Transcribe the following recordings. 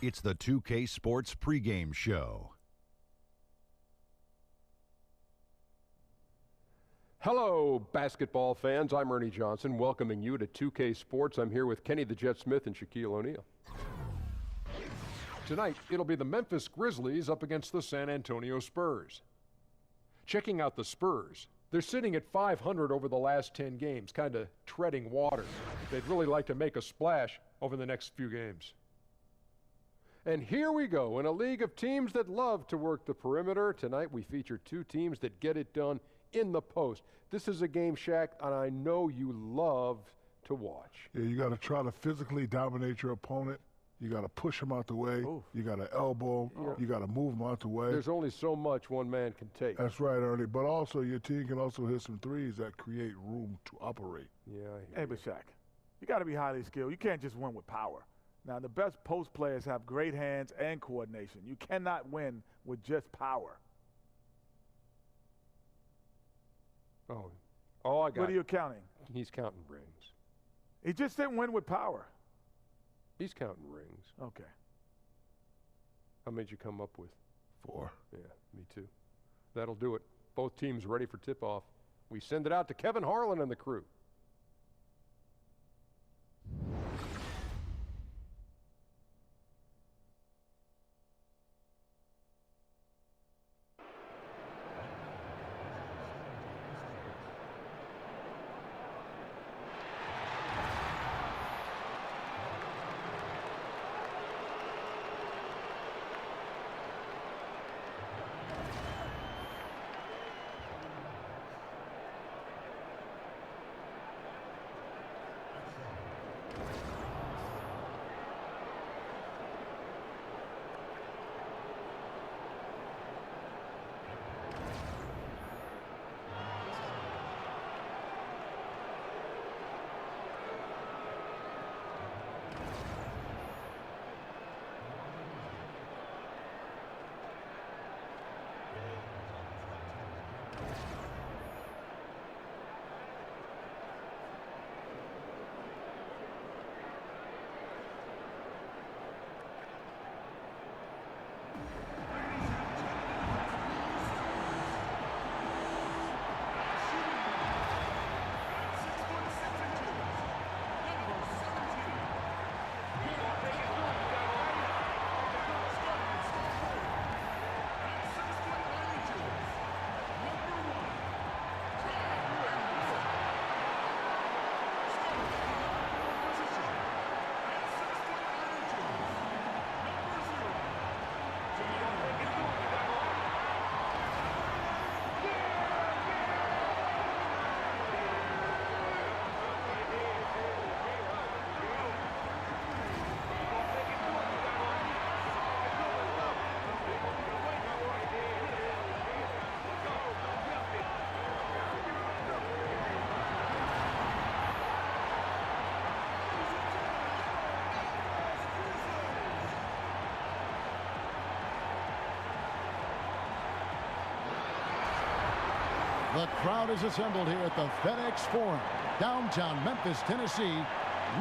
It's the 2K Sports pregame show. Hello, basketball fans. I'm Ernie Johnson, welcoming you to 2K Sports. I'm here with Kenny the Jet Smith and Shaquille O'Neal. Tonight, it'll be the Memphis Grizzlies up against the San Antonio Spurs. Checking out the Spurs, they're sitting at 500 over the last 10 games, kind of treading water. They'd really like to make a splash over the next few games. And here we go, in a league of teams that love to work the perimeter. Tonight we feature two teams that get it done in the post. This is a game, Shaq, and I know you love to watch. Yeah, you got to try to physically dominate your opponent. You got to push him out the way. Ooh. You got to elbow him. You got to move him out the way. There's only so much one man can take. That's right, Ernie. But also, your team can also hit some threes that create room to operate. Yeah, I hear Hey, but Shaq, you got to be highly skilled. You can't just win with power. Now, the best post players have great hands and coordination. You cannot win with just power. I got. What are you counting? He's counting rings. He just didn't win with power. He's counting rings. Okay. How many did you come up with? 4. Yeah, me too. That'll do it. Both teams ready for tip-off. We send it out to Kevin Harlan and the crew. The crowd is assembled here at the FedEx Forum, downtown Memphis, Tennessee,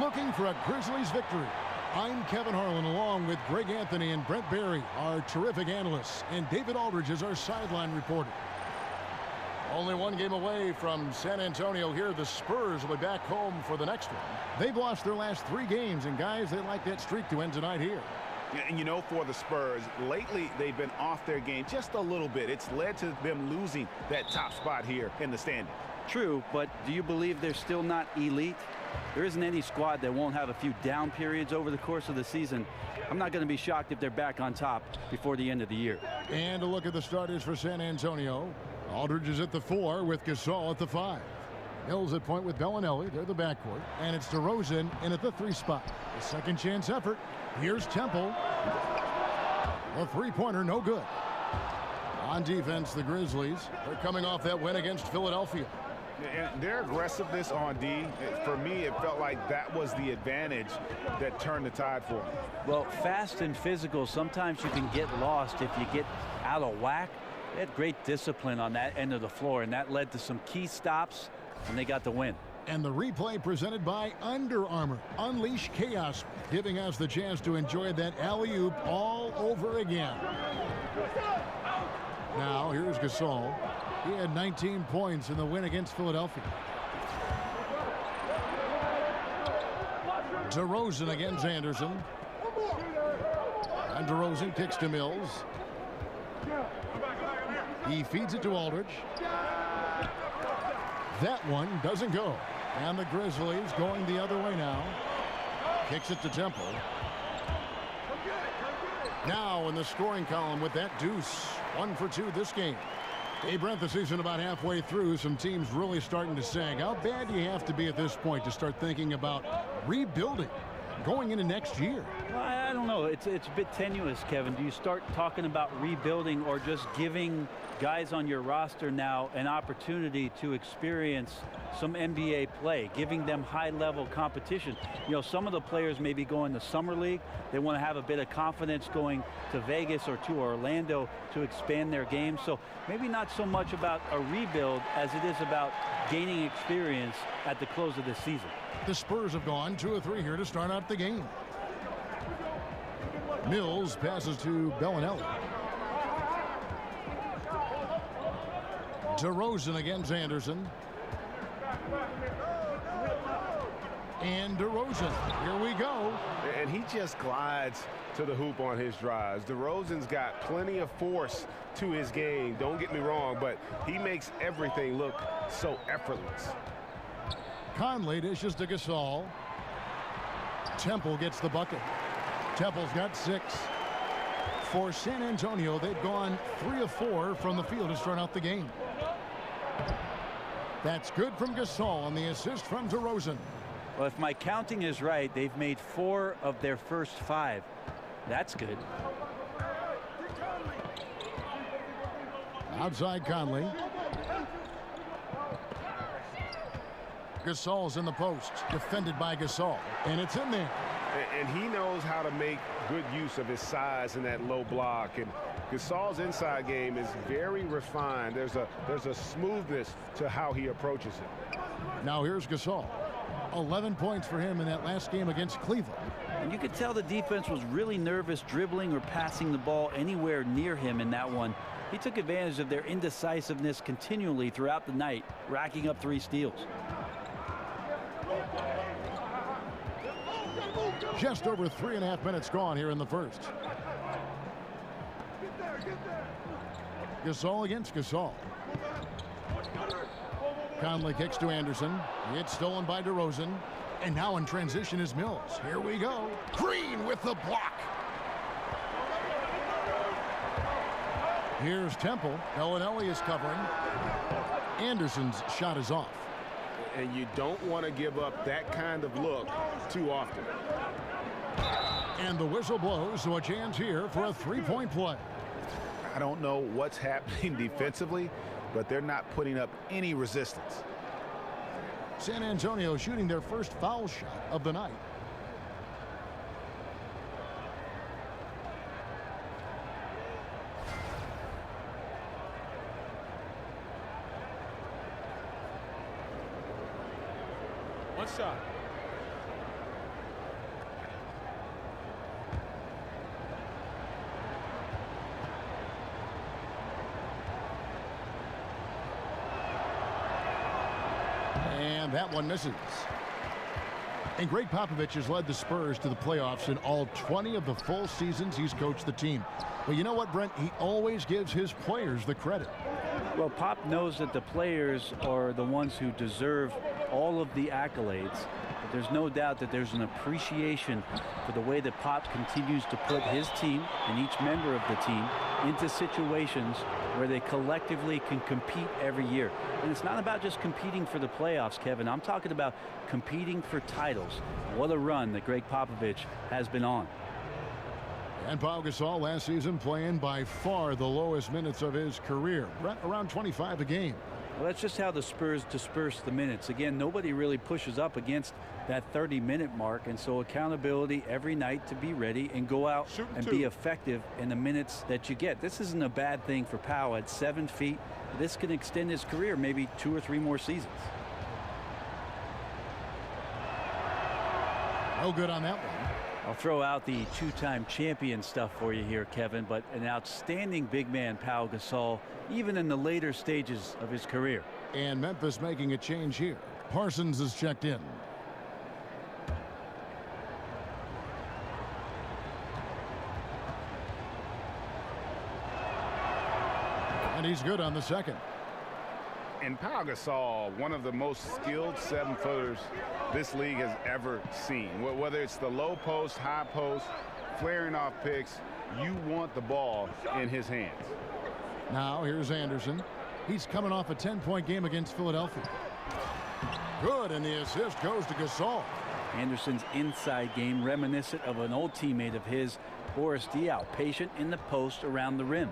looking for a Grizzlies victory. I'm Kevin Harlan, along with Greg Anthony and Brent Barry, our terrific analysts, and David Aldridge is our sideline reporter. Only one game away from San Antonio here. The Spurs will be back home for the next one. They've lost their last 3 games, and guys, they like that streak to end tonight here. And you know, for the Spurs, lately they've been off their game just a little bit. It's led to them losing that top spot here in the standing. True, but do you believe they're still not elite? There isn't any squad that won't have a few down periods over the course of the season. I'm not going to be shocked if they're back on top before the end of the year. And a look at the starters for San Antonio. Aldridge is at the 4 with Gasol at the 5. Mills at point with Bellinelli. They're the backcourt. And it's DeRozan in at the 3 spot. A second chance effort. Here's Temple. A three-pointer, no good. On defense, the Grizzlies. They're coming off that win against Philadelphia. And their aggressiveness on D, for me, it felt like that was the advantage that turned the tide for them. Well, fast and physical, sometimes you can get lost if you get out of whack. They had great discipline on that end of the floor, and that led to some key stops, and they got the win. And the replay presented by Under Armour. Unleash chaos, giving us the chance to enjoy that alley-oop all over again. Now, here's Gasol. He had 19 points in the win against Philadelphia. DeRozan against Anderson. And DeRozan kicks to Mills. He feeds it to Aldridge. That one doesn't go. And the Grizzlies going the other way now. Kicks it to Temple. Now in the scoring column with that deuce. 1 for 2 this game. Hey, Brent, the season about halfway through. Some teams really starting to sag. How bad do you have to be at this point to start thinking about rebuilding going into next year? Well, I don't know. It's a bit tenuous, Kevin. Do you start talking about rebuilding or just giving guys on your roster now an opportunity to experience some NBA play, giving them high-level competition? You know, some of the players may be going to Summer League. They want to have a bit of confidence going to Vegas or to Orlando to expand their game. So maybe not so much about a rebuild as it is about gaining experience at the close of the season. The Spurs have gone 2 of 3 here to start out the game. Mills passes to Bellinelli. DeRozan against Anderson. And DeRozan. Here we go. And he just glides to the hoop on his drives. DeRozan's got plenty of force to his game. Don't get me wrong, but he makes everything look so effortless. Conley dishes to Gasol. Temple gets the bucket. Temple's got 6. For San Antonio, they've gone 3 of 4 from the field to start out the game. That's good from Gasol on the assist from DeRozan. Well, if my counting is right, they've made 4 of their first 5. That's good. Outside Conley. Gasol's in the post, defended by Gasol, and it's in there. And he knows how to make good use of his size in that low block. And Gasol's inside game is very refined. There's a smoothness to how he approaches it. Now here's Gasol. 11 points for him in that last game against Cleveland. And you could tell the defense was really nervous dribbling or passing the ball anywhere near him in that one. He took advantage of their indecisiveness continually throughout the night, racking up 3 steals. Just over 3.5 minutes gone here in the first. Gasol against Gasol. Conley kicks to Anderson. It's stolen by DeRozan. And now in transition is Mills. Here we go. Green with the block. Here's Temple. Bellinelli is covering. Anderson's shot is off. And you don't want to give up that kind of look too often. And the whistle blows, so a chance here for a 3-point play. I don't know what's happening defensively, but they're not putting up any resistance. San Antonio shooting their first foul shot of the night. One shot. And that one misses. And Greg Popovich has led the Spurs to the playoffs in all 20 of the full seasons he's coached the team. But you know what, Brent? He always gives his players the credit. Well, Pop knows that the players are the ones who deserve all of the accolades. But there's no doubt that there's an appreciation for the way that Pop continues to put his team and each member of the team into situations where they collectively can compete every year. And it's not about just competing for the playoffs, Kevin. I'm talking about competing for titles. What a run that Greg Popovich has been on. And Pau Gasol last season playing by far the lowest minutes of his career, around 25 a game. Well, that's just how the Spurs disperse the minutes. Again, nobody really pushes up against that 30-minute mark, and so accountability every night to be ready and go out and be effective in the minutes that you get. This isn't a bad thing for Pau at 7 feet. This can extend his career maybe 2 or 3 more seasons. No good on that one. I'll throw out the two-time champion stuff for you here, Kevin, but an outstanding big man, Pau Gasol, even in the later stages of his career. And Memphis making a change here. Parsons is checked in. And he's good on the second. And Pau Gasol, one of the most skilled 7-footers this league has ever seen. Whether it's the low post, high post, flaring off picks, you want the ball in his hands. Now here's Anderson. He's coming off a 10-point game against Philadelphia. Good, and the assist goes to Gasol. Anderson's inside game reminiscent of an old teammate of his, Boris Diaw, patient in the post around the rim.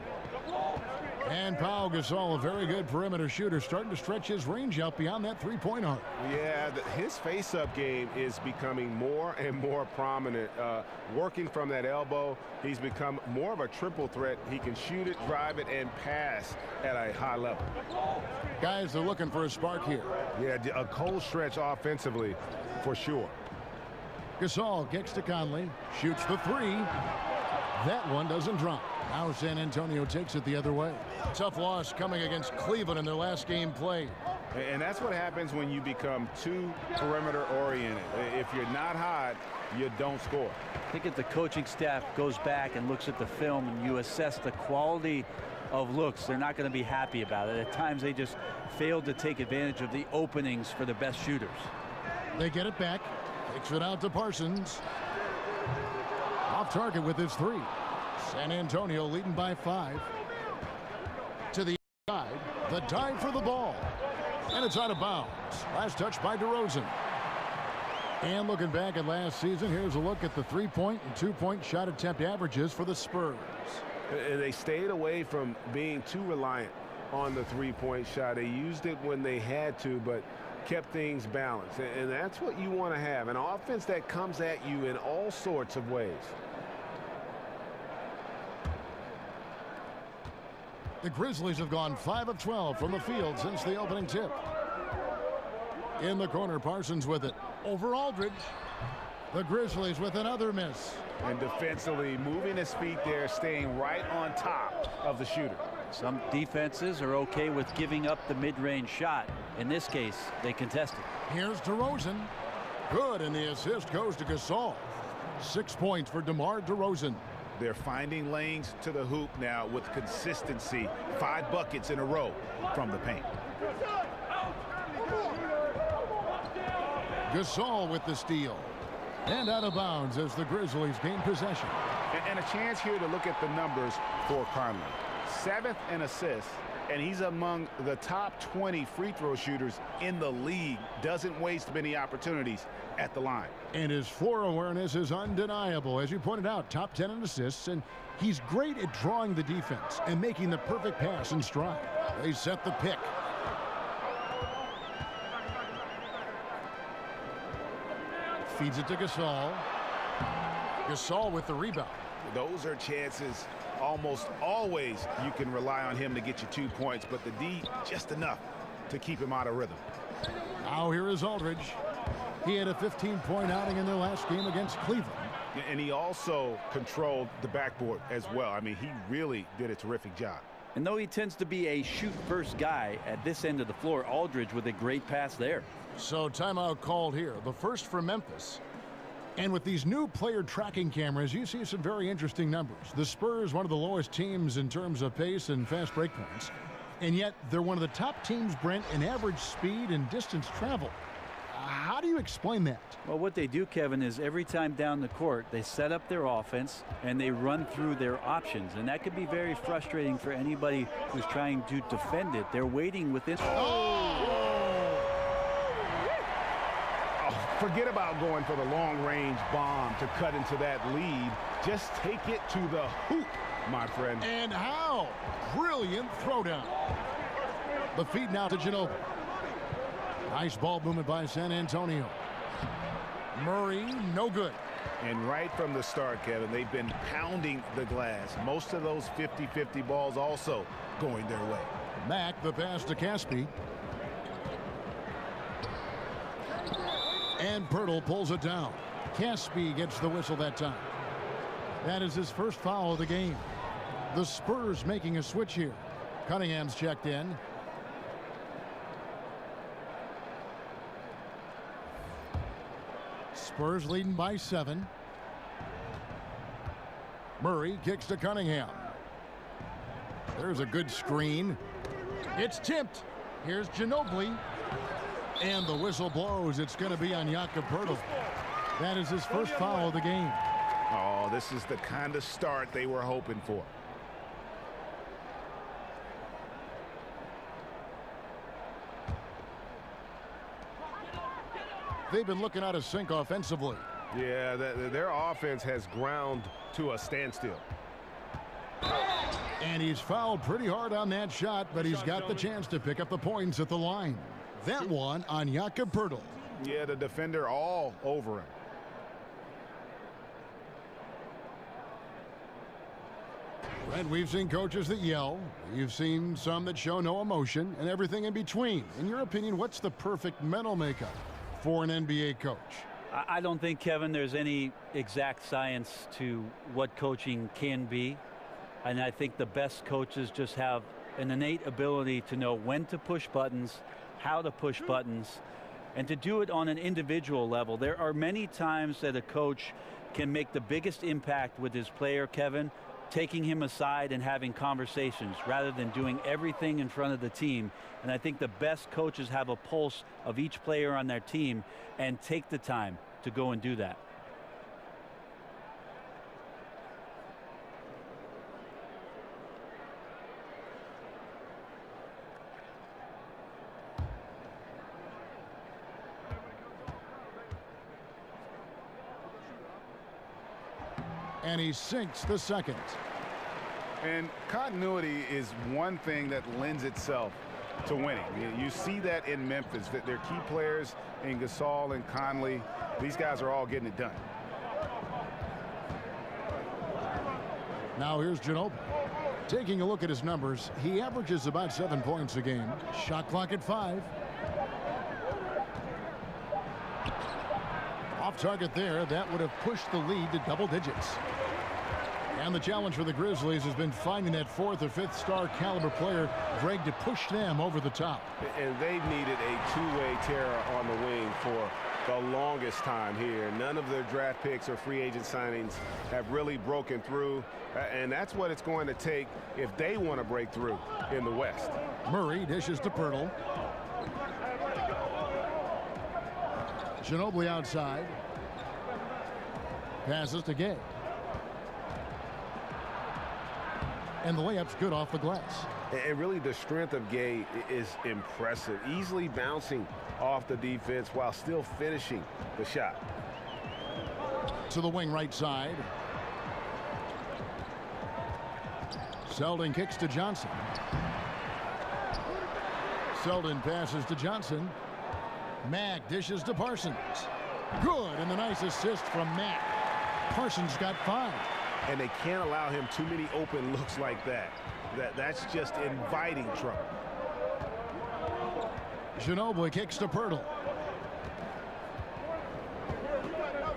And Pau Gasol, a very good perimeter shooter, starting to stretch his range out beyond that three-point arc. Yeah, his face-up game is becoming more and more prominent. Working from that elbow, he's become more of a triple threat. He can shoot it, drive it, and pass at a high level. Guys, they're looking for a spark here. Yeah, a cold stretch offensively, for sure. Gasol kicks to Conley, shoots the three. That one doesn't drop. Now San Antonio takes it the other way. Tough loss coming against Cleveland in their last game played. And that's what happens when you become too perimeter oriented. If you're not hot, you don't score. I think if the coaching staff goes back and looks at the film and you assess the quality of looks, they're not going to be happy about it. At times they just failed to take advantage of the openings for the best shooters. They get it back. Kicks it out to Parsons. Off target with his three. San Antonio leading by 5. To the side. The dive for the ball. And it's out of bounds. Last touch by DeRozan. And looking back at last season, here's a look at the 3-point and 2-point shot attempt averages for the Spurs. They stayed away from being too reliant on the 3-point shot. They used it when they had to, but kept things balanced. And that's what you want to have, an offense that comes at you in all sorts of ways. The Grizzlies have gone 5 of 12 from the field since the opening tip. In the corner, Parsons with it. Over Aldridge. The Grizzlies with another miss. And defensively, moving his feet there, staying right on top of the shooter. Some defenses are okay with giving up the mid-range shot. In this case, they contest it. Here's DeRozan. Good, and the assist goes to Gasol. 6 points for DeMar DeRozan. They're finding lanes to the hoop now with consistency. 5 buckets in a row from the paint. Gasol with the steal. And out of bounds as the Grizzlies gain possession. And a chance here to look at the numbers for Conley. 7th in assists, and he's among the top 20 free throw shooters in the league. Doesn't waste many opportunities at the line. And his floor awareness is undeniable. As you pointed out, top 10 in assists, and he's great at drawing the defense and making the perfect pass in stride. They set the pick. Feeds it to Gasol. Gasol with the rebound. Those are chances almost always you can rely on him to get you 2 points, but the D just enough to keep him out of rhythm. Now here is Aldridge. He had a 15-point outing in their last game against Cleveland. And he also controlled the backboard as well. I mean, he really did a terrific job. And though he tends to be a shoot-first guy at this end of the floor, Aldridge with a great pass there. So timeout called here, the first for Memphis. And with these new player tracking cameras, you see some very interesting numbers. The Spurs, one of the lowest teams in terms of pace and fast break points. And yet, they're one of the top teams, Brent, in average speed and distance travel. How do you explain that? Well, what they do, Kevin, is every time down the court, they set up their offense and they run through their options. And that could be very frustrating for anybody who's trying to defend it. They're waiting within... Forget about going for the long-range bomb to cut into that lead. Just take it to the hoop, my friend. And how? Brilliant throwdown. The feed now to Ginobili. Nice ball movement by San Antonio. Murray, no good. And right from the start, Kevin, they've been pounding the glass. Most of those 50-50 balls also going their way. Mack, the pass to Caspi. And Pirtle pulls it down. Caspi gets the whistle that time. That is his first foul of the game. The Spurs making a switch here. Cunningham's checked in. Spurs leading by 7. Murray kicks to Cunningham. There's a good screen. It's tipped. Here's Ginobili. And the whistle blows. It's going to be on Jakob Poeltl. That is his first foul of the game. Oh, this is the kind of start they were hoping for. They've been looking out of sync offensively. Yeah, their offense has ground to a standstill. And he's fouled pretty hard on that shot, but he's got the chance to pick up the points at the line. That one on Jakob Poeltl. Yeah, the defender all over him. And we've seen coaches that yell. You've seen some that show no emotion and everything in between. In your opinion, what's the perfect mental makeup for an NBA coach? I don't think, Kevin, there's any exact science to what coaching can be. And I think the best coaches just have an innate ability to know when to push buttons, how to push buttons, and to do it on an individual level. There are many times that a coach can make the biggest impact with his player, Kevin, taking him aside and having conversations rather than doing everything in front of the team. And I think the best coaches have a pulse of each player on their team and take the time to go and do that. And he sinks the second. And continuity is one thing that lends itself to winning. You see that in Memphis, that their key players in Gasol and Conley, these guys are all getting it done. Now here's Ginobili. Taking a look at his numbers, he averages about 7 points a game. Shot clock at 5. Off target there. That would have pushed the lead to double digits. And the challenge for the Grizzlies has been finding that 4th or 5th star caliber player, Greg, to push them over the top. And they've needed a two-way terror on the wing for the longest time here. None of their draft picks or free agent signings have really broken through. And that's what it's going to take if they want to break through in the West. Murray dishes to Poeltl. Ginobili outside. Passes to Gay. And the layup's good off the glass. And really the strength of Gay is impressive. Easily bouncing off the defense while still finishing the shot. To the wing right side. Selden kicks to Johnson. Selden passes to Johnson. Mack dishes to Parsons. Good, and the nice assist from Mack. Parsons got 5. And they can't allow him too many open looks like that. That's just inviting trouble. Ginobili kicks to Poeltl.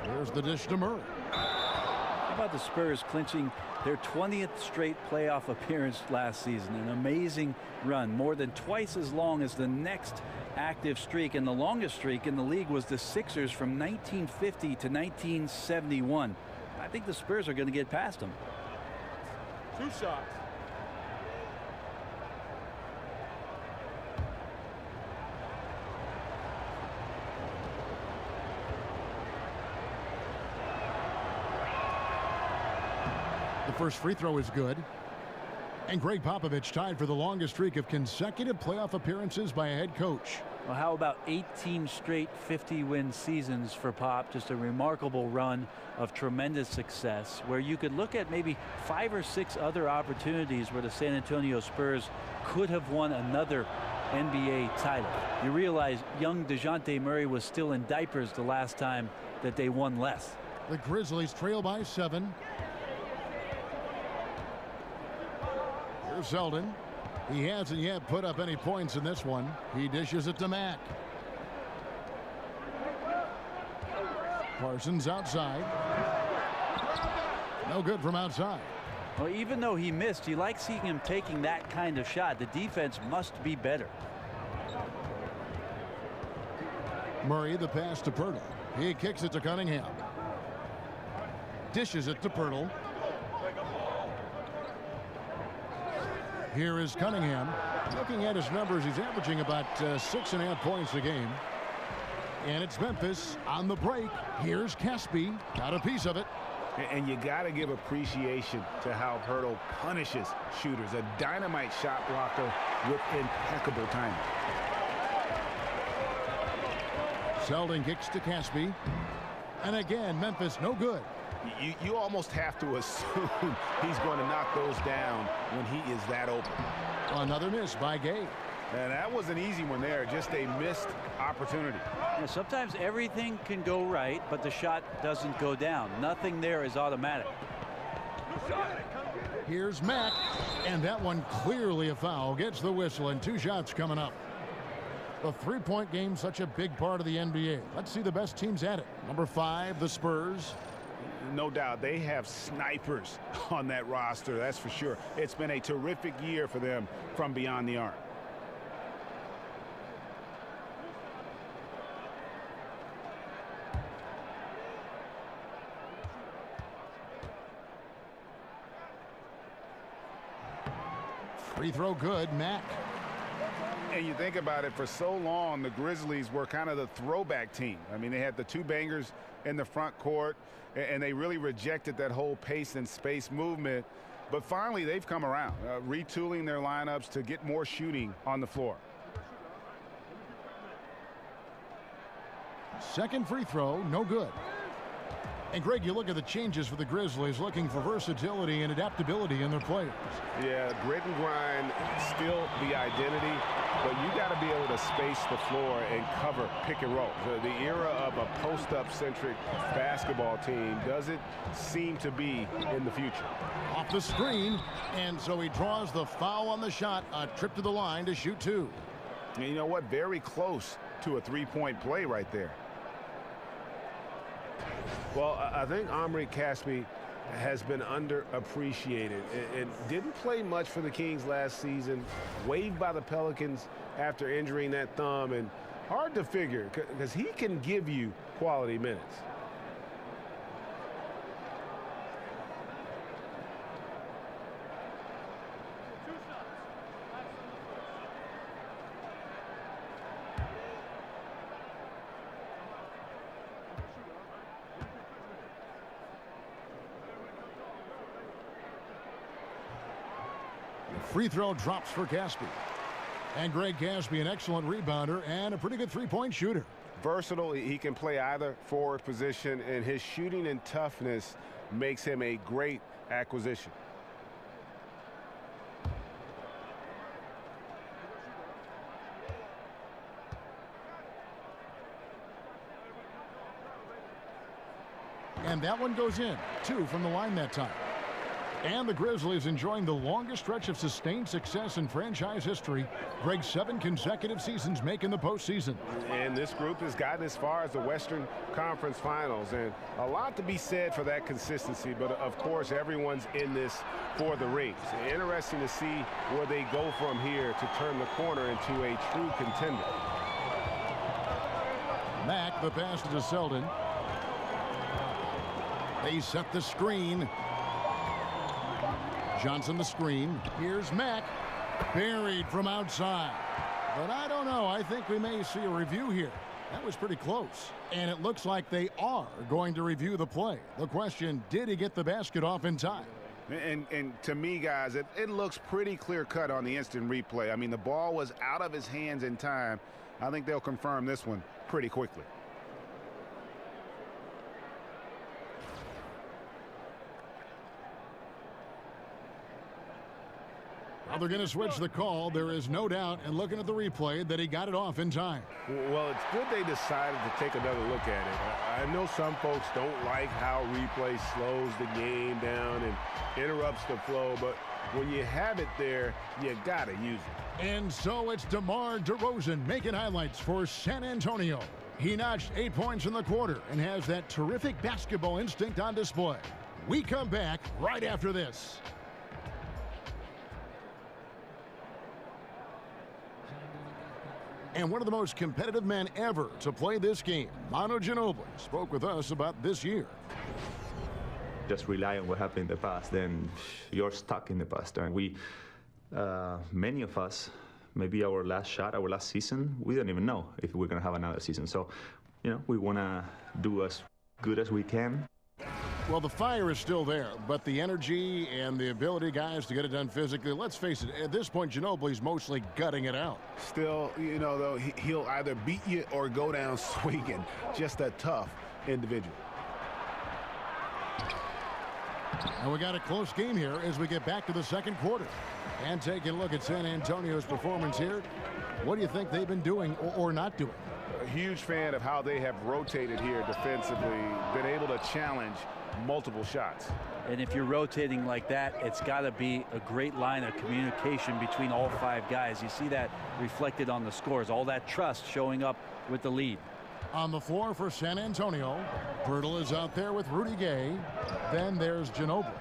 Here's the dish to Murray. How about the Spurs clinching their 20th straight playoff appearance last season? An amazing run, more than twice as long as the next active streak, and the longest streak in the league was the Sixers from 1950 to 1971. I think the Spurs are going to get past them. 2 shots. The first free throw is good. And Greg Popovich tied for the longest streak of consecutive playoff appearances by a head coach. Well, how about 18 straight 50-win seasons for Pop? Just a remarkable run of tremendous success, where you could look at maybe 5 or 6 other opportunities where the San Antonio Spurs could have won another NBA title. You realize young DeJounte Murray was still in diapers the last time that they won less. The Grizzlies trail by 7. Here's Selden. He hasn't yet put up any points in this one. He dishes it to Mack. Parsons outside. No good from outside. Well, even though he missed, you like seeing him taking that kind of shot. The defense must be better. Murray, the pass to Pirtle. He kicks it to Cunningham. Dishes it to Pirtle. Here is Cunningham. Looking at his numbers, he's averaging about 6.5 points a game. And it's Memphis on the break. Here's Caspi. Got a piece of it. And you got to give appreciation to how Pirtle punishes shooters. A dynamite shot blocker with impeccable timing. Selden kicks to Caspi. And again, Memphis no good. You almost have to assume he's going to knock those down when he is that open. Another miss by Gay. And that was an easy one there, just a missed opportunity. Yeah, sometimes everything can go right, but the shot doesn't go down. Nothing there is automatic. Here's Mack, and that one clearly a foul. Gets the whistle, and 2 shots coming up. The three-point game, such a big part of the NBA. Let's see the best teams at it. Number 5, the Spurs. No doubt, they have snipers on that roster, that's for sure. It's been a terrific year for them from beyond the arc. Free throw good, Mack. And you think about it, for so long, the Grizzlies were kind of the throwback team. I mean, they had the 2 bangers in the front court, and they really rejected that whole pace and space movement. But finally, they've come around, retooling their lineups to get more shooting on the floor. Second free throw, no good. And Greg, you look at the changes for the Grizzlies, looking for versatility and adaptability in their players. Yeah, grit and grind, still the identity, but you got to be able to space the floor and cover pick and roll. The era of a post-up centric basketball team doesn't seem to be in the future. Off the screen, and so he draws the foul on the shot, a trip to the line to shoot 2. And you know what? Very close to a 3-point play right there. Well, I think Omri Caspi has been underappreciated and didn't play much for the Kings last season. Waived by the Pelicans after injuring that thumb, and hard to figure because he can give you quality minutes. Free throw drops for Caspi. And Greg Caspi, an excellent rebounder and a pretty good three-point shooter. Versatile, he can play either forward position, and his shooting and toughness makes him a great acquisition. And that one goes in. 2 from the line that time. And the Grizzlies enjoying the longest stretch of sustained success in franchise history. Greg, 7 consecutive seasons making the postseason. And this group has gotten as far as the Western Conference Finals. And a lot to be said for that consistency. But, of course, everyone's in this for the rings. Interesting to see where they go from here to turn the corner into a true contender. Mack, the pass to Selden. They set the screen. Johnson the screen. Here's Mack. Buried from outside. But I don't know. I think we may see a review here. That was pretty close. And it looks like they are going to review the play. The question, did he get the basket off in time? And to me, guys, it looks pretty clear-cut on the instant replay. I mean, the ball was out of his hands in time. I think they'll confirm this one pretty quickly. Well, they're going to switch the call. There is no doubt, and looking at the replay, that he got it off in time. Well, it's good they decided to take another look at it. I know some folks don't like how replay slows the game down and interrupts the flow, but when you have it there, you got to use it. And so it's DeMar DeRozan making highlights for San Antonio. He notched 8 points in the quarter and has that terrific basketball instinct on display. We come back right after this. And one of the most competitive men ever to play this game, Manu Ginobili, spoke with us about this year. Just rely on what happened in the past, then you're stuck in the past. And we, many of us, maybe our last shot, our last season, we don't even know if we're going to have another season. So, you know, we want to do as good as we can. Well, the fire is still there, but the energy and the ability, guys, to get it done physically, let's face it, at this point, Ginobili's mostly gutting it out. Still, you know, though, he'll either beat you or go down swinging. Just a tough individual. And we got a close game here as we get back to the second quarter. And taking a look at San Antonio's performance here, what do you think they've been doing or not doing? A huge fan of how they have rotated here defensively, been able to challenge multiple shots. And if you're rotating like that, it's got to be a great line of communication between all 5 guys. You see that reflected on the scores, all that trust showing up with the lead. On the floor for San Antonio, Pirtle is out there with Rudy Gay. Then there's Ginobili.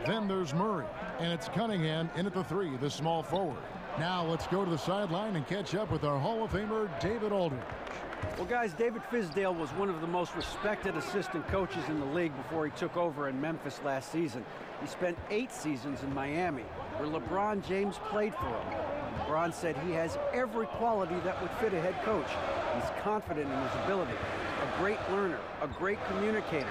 Then there's Murray. And it's Cunningham in at the 3, the small forward. Now let's go to the sideline and catch up with our Hall of Famer, David Aldridge. Well, guys, David Fizdale was one of the most respected assistant coaches in the league before he took over in Memphis last season. He spent 8 seasons in Miami, where LeBron James played for him. LeBron said he has every quality that would fit a head coach. He's confident in his ability, a great learner, a great communicator.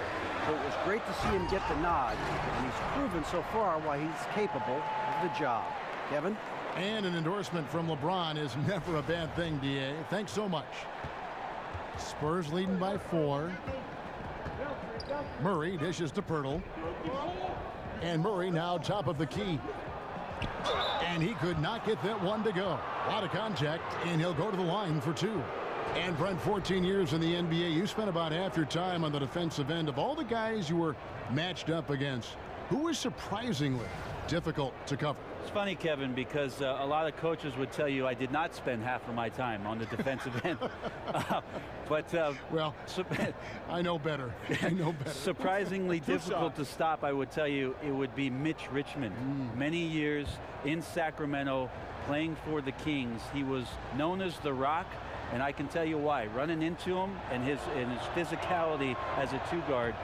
So it was great to see him get the nod, and he's proven so far why he's capable of the job. Kevin? And an endorsement from LeBron is never a bad thing, D.A. Thanks so much. Spurs leading by 4. Murray dishes to Pirtle. And Murray now top of the key. And he could not get that one to go. A lot of contact, and he'll go to the line for 2. And Brent, 14 years in the NBA, you spent about half your time on the defensive end. Of all the guys you were matched up against, who was surprisingly difficult to cover? It's funny, Kevin, because a lot of coaches would tell you I did not spend half of my time on the defensive end. Well, I know better. I know better. Surprisingly difficult to stop, I would tell you, it would be Mitch Richmond. Many years in Sacramento playing for the Kings. He was known as the Rock, and I can tell you why. Running into him and his physicality as a 2-guard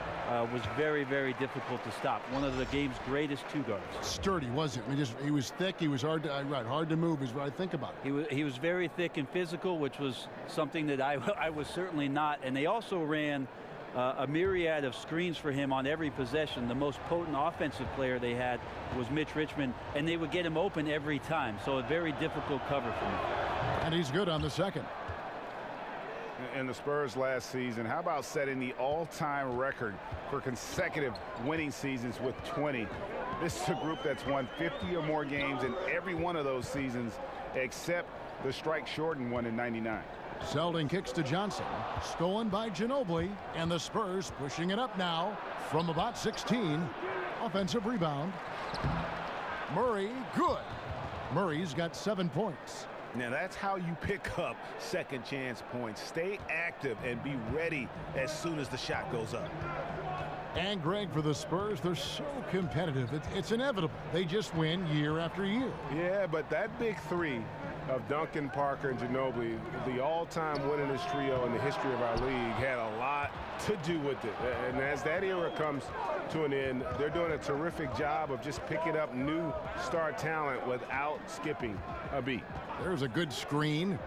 was very, very difficult to stop. One of the game's greatest 2-guards. Sturdy, wasn't he? He was thick. He was hard to move is what I think about it. He was very thick and physical, which was something that I was certainly not. And they also ran a myriad of screens for him on every possession. The most potent offensive player they had was Mitch Richmond, and they would get him open every time. So a very difficult cover for him. And he's good on the second. In the Spurs last season, how about setting the all-time record for consecutive winning seasons with 20? This is a group that's won 50 or more games in every one of those seasons, except the strike-shortened one in '99. Selden kicks to Johnson, stolen by Ginobili, and the Spurs pushing it up now from about 16. Offensive rebound. Murray, good. Murray's got 7 points. Now that's how you pick up second chance points. Stay active and be ready as soon as the shot goes up. And Greg, for the Spurs, they're so competitive. It's inevitable. They just win year after year. Yeah, but that big 3 of Duncan, Parker, and Ginobili, the all-time winningest trio in the history of our league, had a lot to do with it. And as that era comes to an end, they're doing a terrific job of just picking up new star talent without skipping a beat. There's a good screen.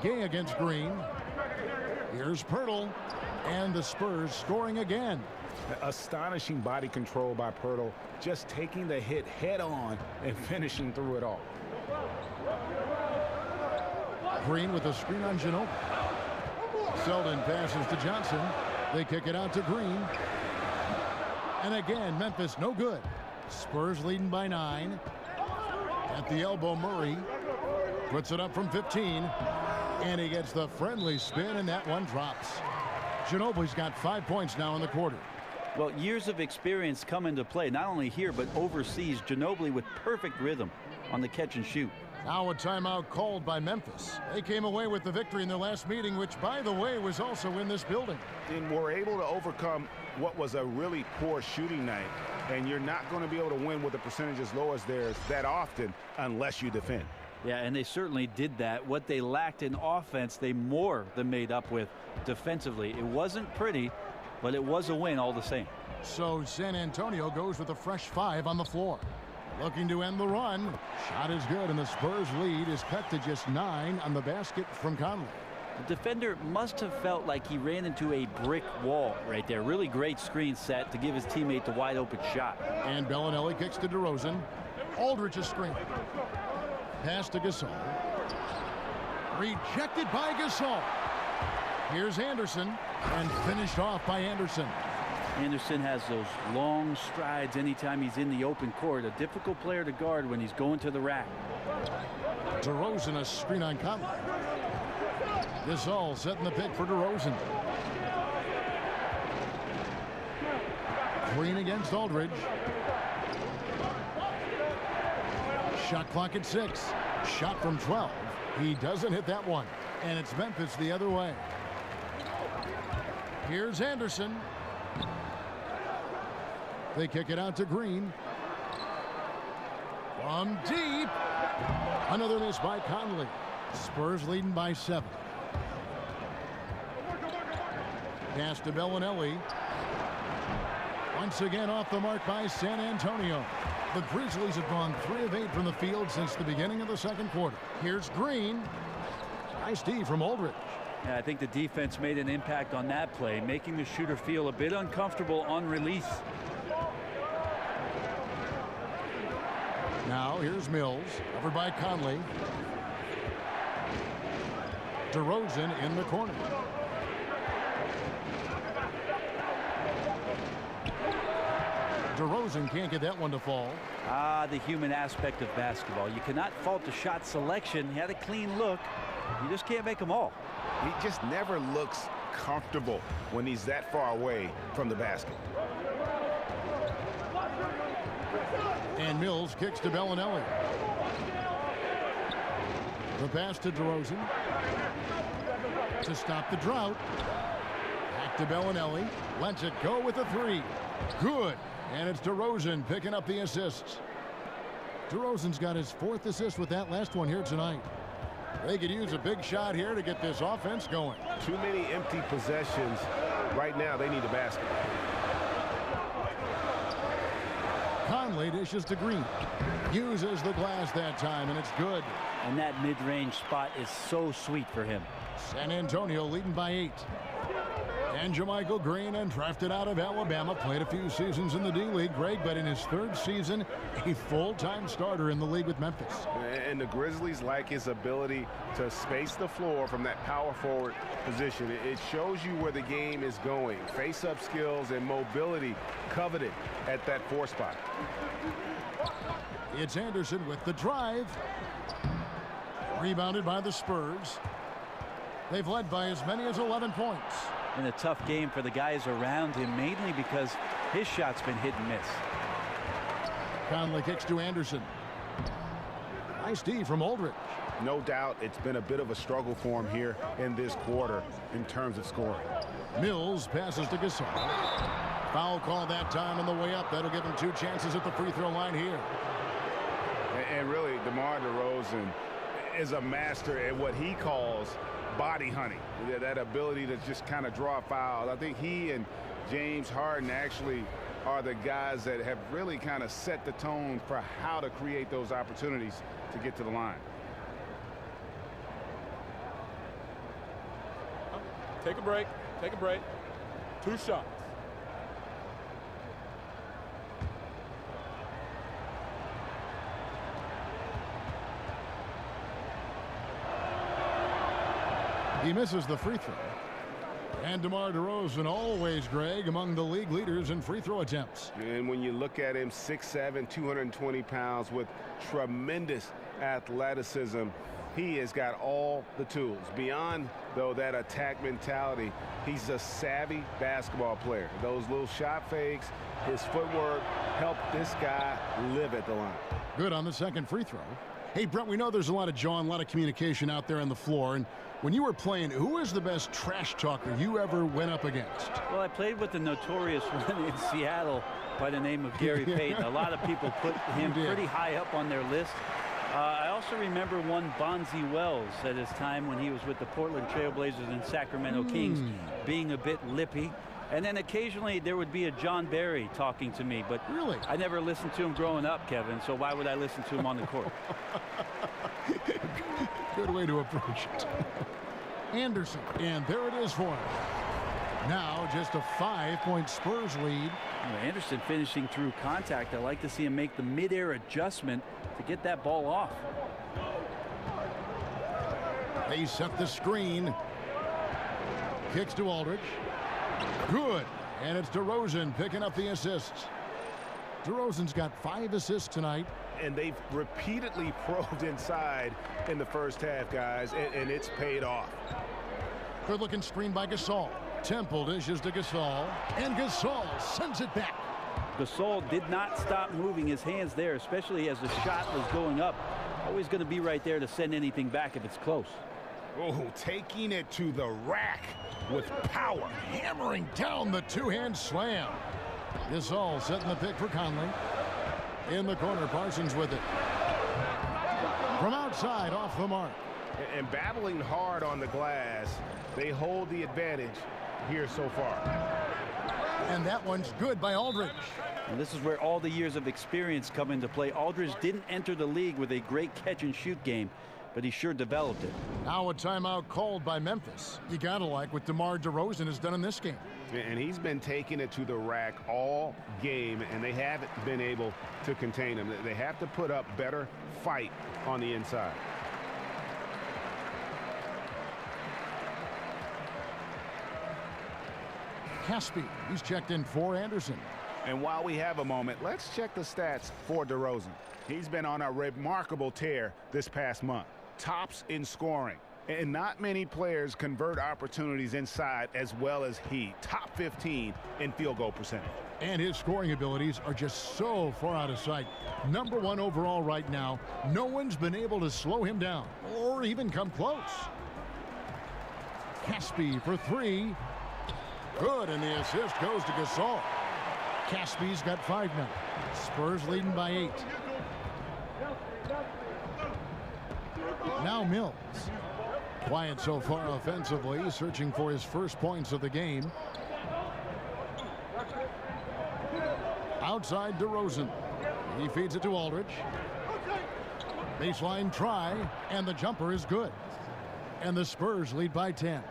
Gay against Green. Here's Pirtle, and the Spurs scoring again. Astonishing body control by Pirtle, just taking the hit head on and finishing through it all. Green with a screen on Ginobili. Selden passes to Johnson. They kick it out to Green. And again, Memphis no good. Spurs leading by 9. At the elbow, Murray puts it up from 15. And he gets the friendly spin, and that one drops. Ginobili's got 5 points now in the quarter. Well, years of experience come into play, not only here, but overseas. Ginobili with perfect rhythm on the catch and shoot. Now a timeout called by Memphis. They came away with the victory in their last meeting, which, by the way, was also in this building. And were able to overcome what was a really poor shooting night. And you're not going to be able to win with a percentage as low as theirs that often unless you defend. Yeah, and they certainly did that. What they lacked in offense, they more than made up with defensively. It wasn't pretty, but it was a win all the same. So San Antonio goes with a fresh 5 on the floor. Looking to end the run. Shot is good, and the Spurs lead is cut to just 9 on the basket from Conley. The defender must have felt like he ran into a brick wall right there. Really great screen set to give his teammate the wide open shot. And Bellinelli kicks to DeRozan. Aldridge's screen. Pass to Gasol. Rejected by Gasol. Here's Anderson, and finished off by Anderson. Anderson has those long strides anytime he's in the open court. A difficult player to guard when he's going to the rack. DeRozan, a screen on Conley. Gasol setting the pick for DeRozan. Green against Aldridge. Shot clock at 6. Shot from 12. He doesn't hit that one. And it's Memphis the other way. Here's Anderson. They kick it out to Green. From deep. Another miss by Conley. Spurs leading by 7. Pass to Bellinelli. Once again off the mark by San Antonio. The Grizzlies have gone 3 of 8 from the field since the beginning of the second quarter. Here's Green. Nice D from Aldridge. Yeah, I think the defense made an impact on that play, making the shooter feel a bit uncomfortable on release. Now here's Mills, covered by Conley. DeRozan in the corner. DeRozan can't get that one to fall. The human aspect of basketball. You cannot fault the shot selection. He had a clean look. You just can't make them all. He just never looks comfortable when he's that far away from the basket. And Mills kicks to Bellinelli. The pass to DeRozan. To stop the drought. Back to Bellinelli. Lets it go with a 3. Good. And it's DeRozan picking up the assists. DeRozan's got his 4th assist with that last one here tonight. They could use a big shot here to get this offense going. Too many empty possessions. Right now, they need a basket. Conley dishes to Green. Uses the glass that time, and it's good. And that mid-range spot is so sweet for him. San Antonio leading by 8. And JaMychal Green, and drafted out of Alabama, played a few seasons in the D-League, Greg, but in his 3rd season, a full-time starter in the league with Memphis. And the Grizzlies like his ability to space the floor from that power forward position. It shows you where the game is going. Face-up skills and mobility coveted at that 4 spot. It's Anderson with the drive. Rebounded by the Spurs. They've led by as many as 11 points. And a tough game for the guys around him, mainly because his shot's been hit and miss. Conley kicks to Anderson. Nice D from Aldridge. No doubt it's been a bit of a struggle for him here in this quarter in terms of scoring. Mills passes to Gasol. Foul call that time on the way up. That'll give him 2 chances at the free throw line here. And really, DeMar DeRozan is a master at what he calls body hunting. That ability to just kind of draw fouls. I think he and James Harden actually are the guys that have really kind of set the tone for how to create those opportunities to get to the line. Take a break. Take a break. 2 shots. He misses the free throw. And DeMar DeRozan, always, Greg, among the league leaders in free throw attempts. And when you look at him, 6'7", 220 pounds with tremendous athleticism, he has got all the tools. Beyond, though, that attack mentality, he's a savvy basketball player. Those little shot fakes, his footwork helped this guy live at the line. Good on the second free throw. Hey, Brent, we know there's a lot of jawing, a lot of communication out there on the floor. And when you were playing, who was the best trash talker you ever went up against? Well, I played with the notorious one in Seattle by the name of Gary Payton. A lot of people put him pretty high up on their list. I also remember one Bonzi Wells at his time when he was with the Portland Trailblazers and Sacramento Kings, being a bit lippy. And then occasionally there would be a John Barry talking to me, but really, I never listened to him growing up, Kevin, so why would I listen to him on the court? Good way to approach it. Anderson, and there it is for him. Now just a 5-point Spurs lead. Anderson finishing through contact. I like to see him make the mid-air adjustment to get that ball off. They set the screen. Kicks to Aldridge. Good. And it's DeRozan picking up the assists. DeRozan's got 5 assists tonight. And they've repeatedly probed inside in the first half, guys, and it's paid off. Good looking screen by Gasol. Temple dishes to Gasol, and Gasol sends it back. Gasol did not stop moving his hands there, especially as the shot was going up. Always going to be right there to send anything back if it's close. Oh, taking it to the rack with power. Hammering down the two-hand slam. Gasol setting the pick for Conley. In the corner, Parsons with it. From outside, off the mark. And battling hard on the glass, they hold the advantage here so far. And that one's good by Aldridge. And this is where all the years of experience come into play. Aldridge didn't enter the league with a great catch-and-shoot game, but he sure developed it. Now a timeout called by Memphis. You gotta like what DeMar DeRozan has done in this game. And he's been taking it to the rack all game, and they haven't been able to contain him. They have to put up better fight on the inside. Caspi, he's checked in for Anderson. And while we have a moment, let's check the stats for DeRozan. He's been on a remarkable tear this past month. Tops in scoring. And not many players convert opportunities inside as well as he. Top 15 in field goal percentage. And his scoring abilities are just so far out of sight. Number 1 overall right now. No one's been able to slow him down or even come close. Caspi for 3. Good, and the assist goes to Gasol. Caspi's got 5 now. Spurs leading by 8. Now Mills. Quiet so far offensively, searching for his first points of the game. Outside DeRozan. He feeds it to Aldridge. Baseline try, and the jumper is good. And the Spurs lead by 10.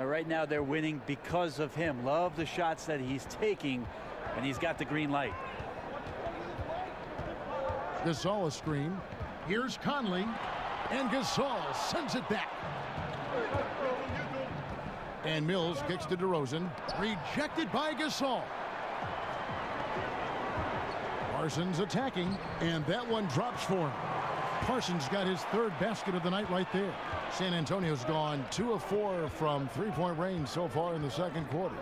Right now they're winning because of him. Love the shots that he's taking, and he's got the green light. Gasol a screen. Here's Conley, and Gasol sends it back. And Mills kicks to DeRozan. Rejected by Gasol. Parsons attacking, and that one drops for him. Parsons got his 3rd basket of the night right there. San Antonio's gone 2 of 4 from 3-point range so far in the second quarter.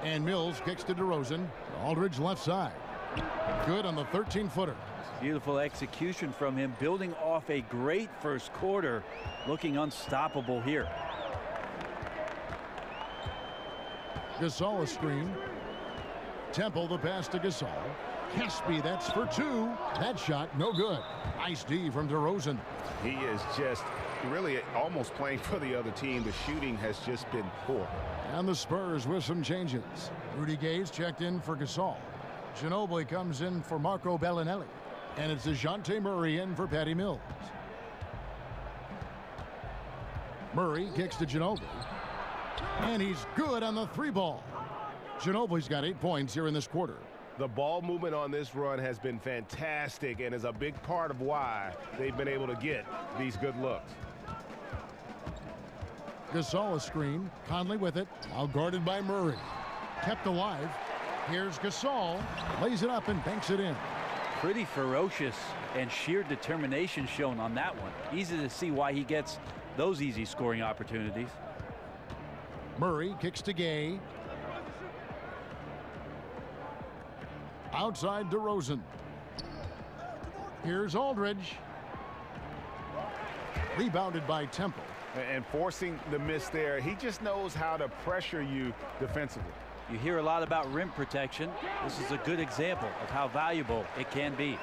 And Mills kicks to DeRozan. Aldridge left side. Good on the 13-footer. Beautiful execution from him, building off a great first quarter, looking unstoppable here. Gasol a screen. Temple the pass to Gasol. Caspi, that's for 2. That shot, no good. Nice D from DeRozan. He is just really almost playing for the other team. The shooting has just been poor. And the Spurs with some changes. Rudy Gay's checked in for Gasol. Ginobili comes in for Marco Bellinelli. And it's DeJounte Murray in for Patty Mills. Murray kicks to Ginobili. And he's good on the 3-ball. Ginobili's got 8 points here in this quarter. The ball movement on this run has been fantastic and is a big part of why they've been able to get these good looks. Gasol a screen. Conley with it. Now guarded by Murray. Kept alive. Here's Gasol. Lays it up and banks it in. Pretty ferocious and sheer determination shown on that one. Easy to see why he gets those easy scoring opportunities. Murray kicks to Gay. Outside DeRozan. Here's Aldridge. Rebounded by Temple. And forcing the miss there, he just knows how to pressure you defensively. You hear a lot about rim protection. This is a good example of how valuable it can be.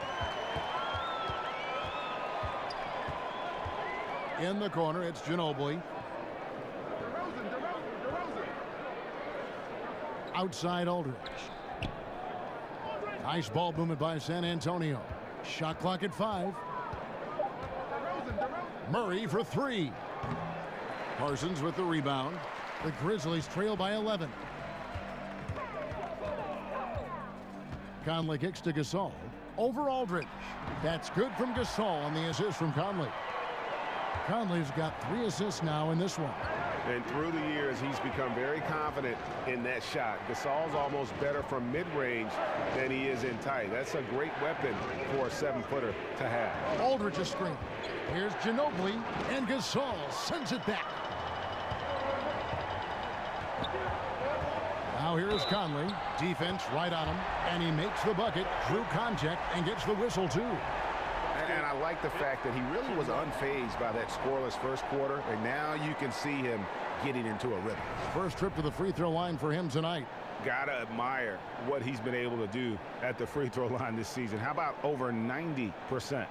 In the corner, it's Ginobili. Outside Aldridge. Nice ball movement by San Antonio. Shot clock at 5. Murray for 3. Parsons with the rebound. The Grizzlies trail by 11. Conley kicks to Gasol. Over Aldridge. That's good from Gasol on the assist from Conley. Conley's got 3 assists now in this one. And through the years, he's become very confident in that shot. Gasol's almost better from mid-range than he is in tight. That's a great weapon for a 7-footer to have. Aldridge a screen. Here's Ginobili, and Gasol sends it back. Now here's Conley. Defense right on him, and he makes the bucket, drew contact, and gets the whistle too. And I like the fact that he really was unfazed by that scoreless first quarter, and now you can see him getting into a rhythm. First trip to the free throw line for him tonight. Gotta admire what he's been able to do at the free throw line this season. How about over 90%?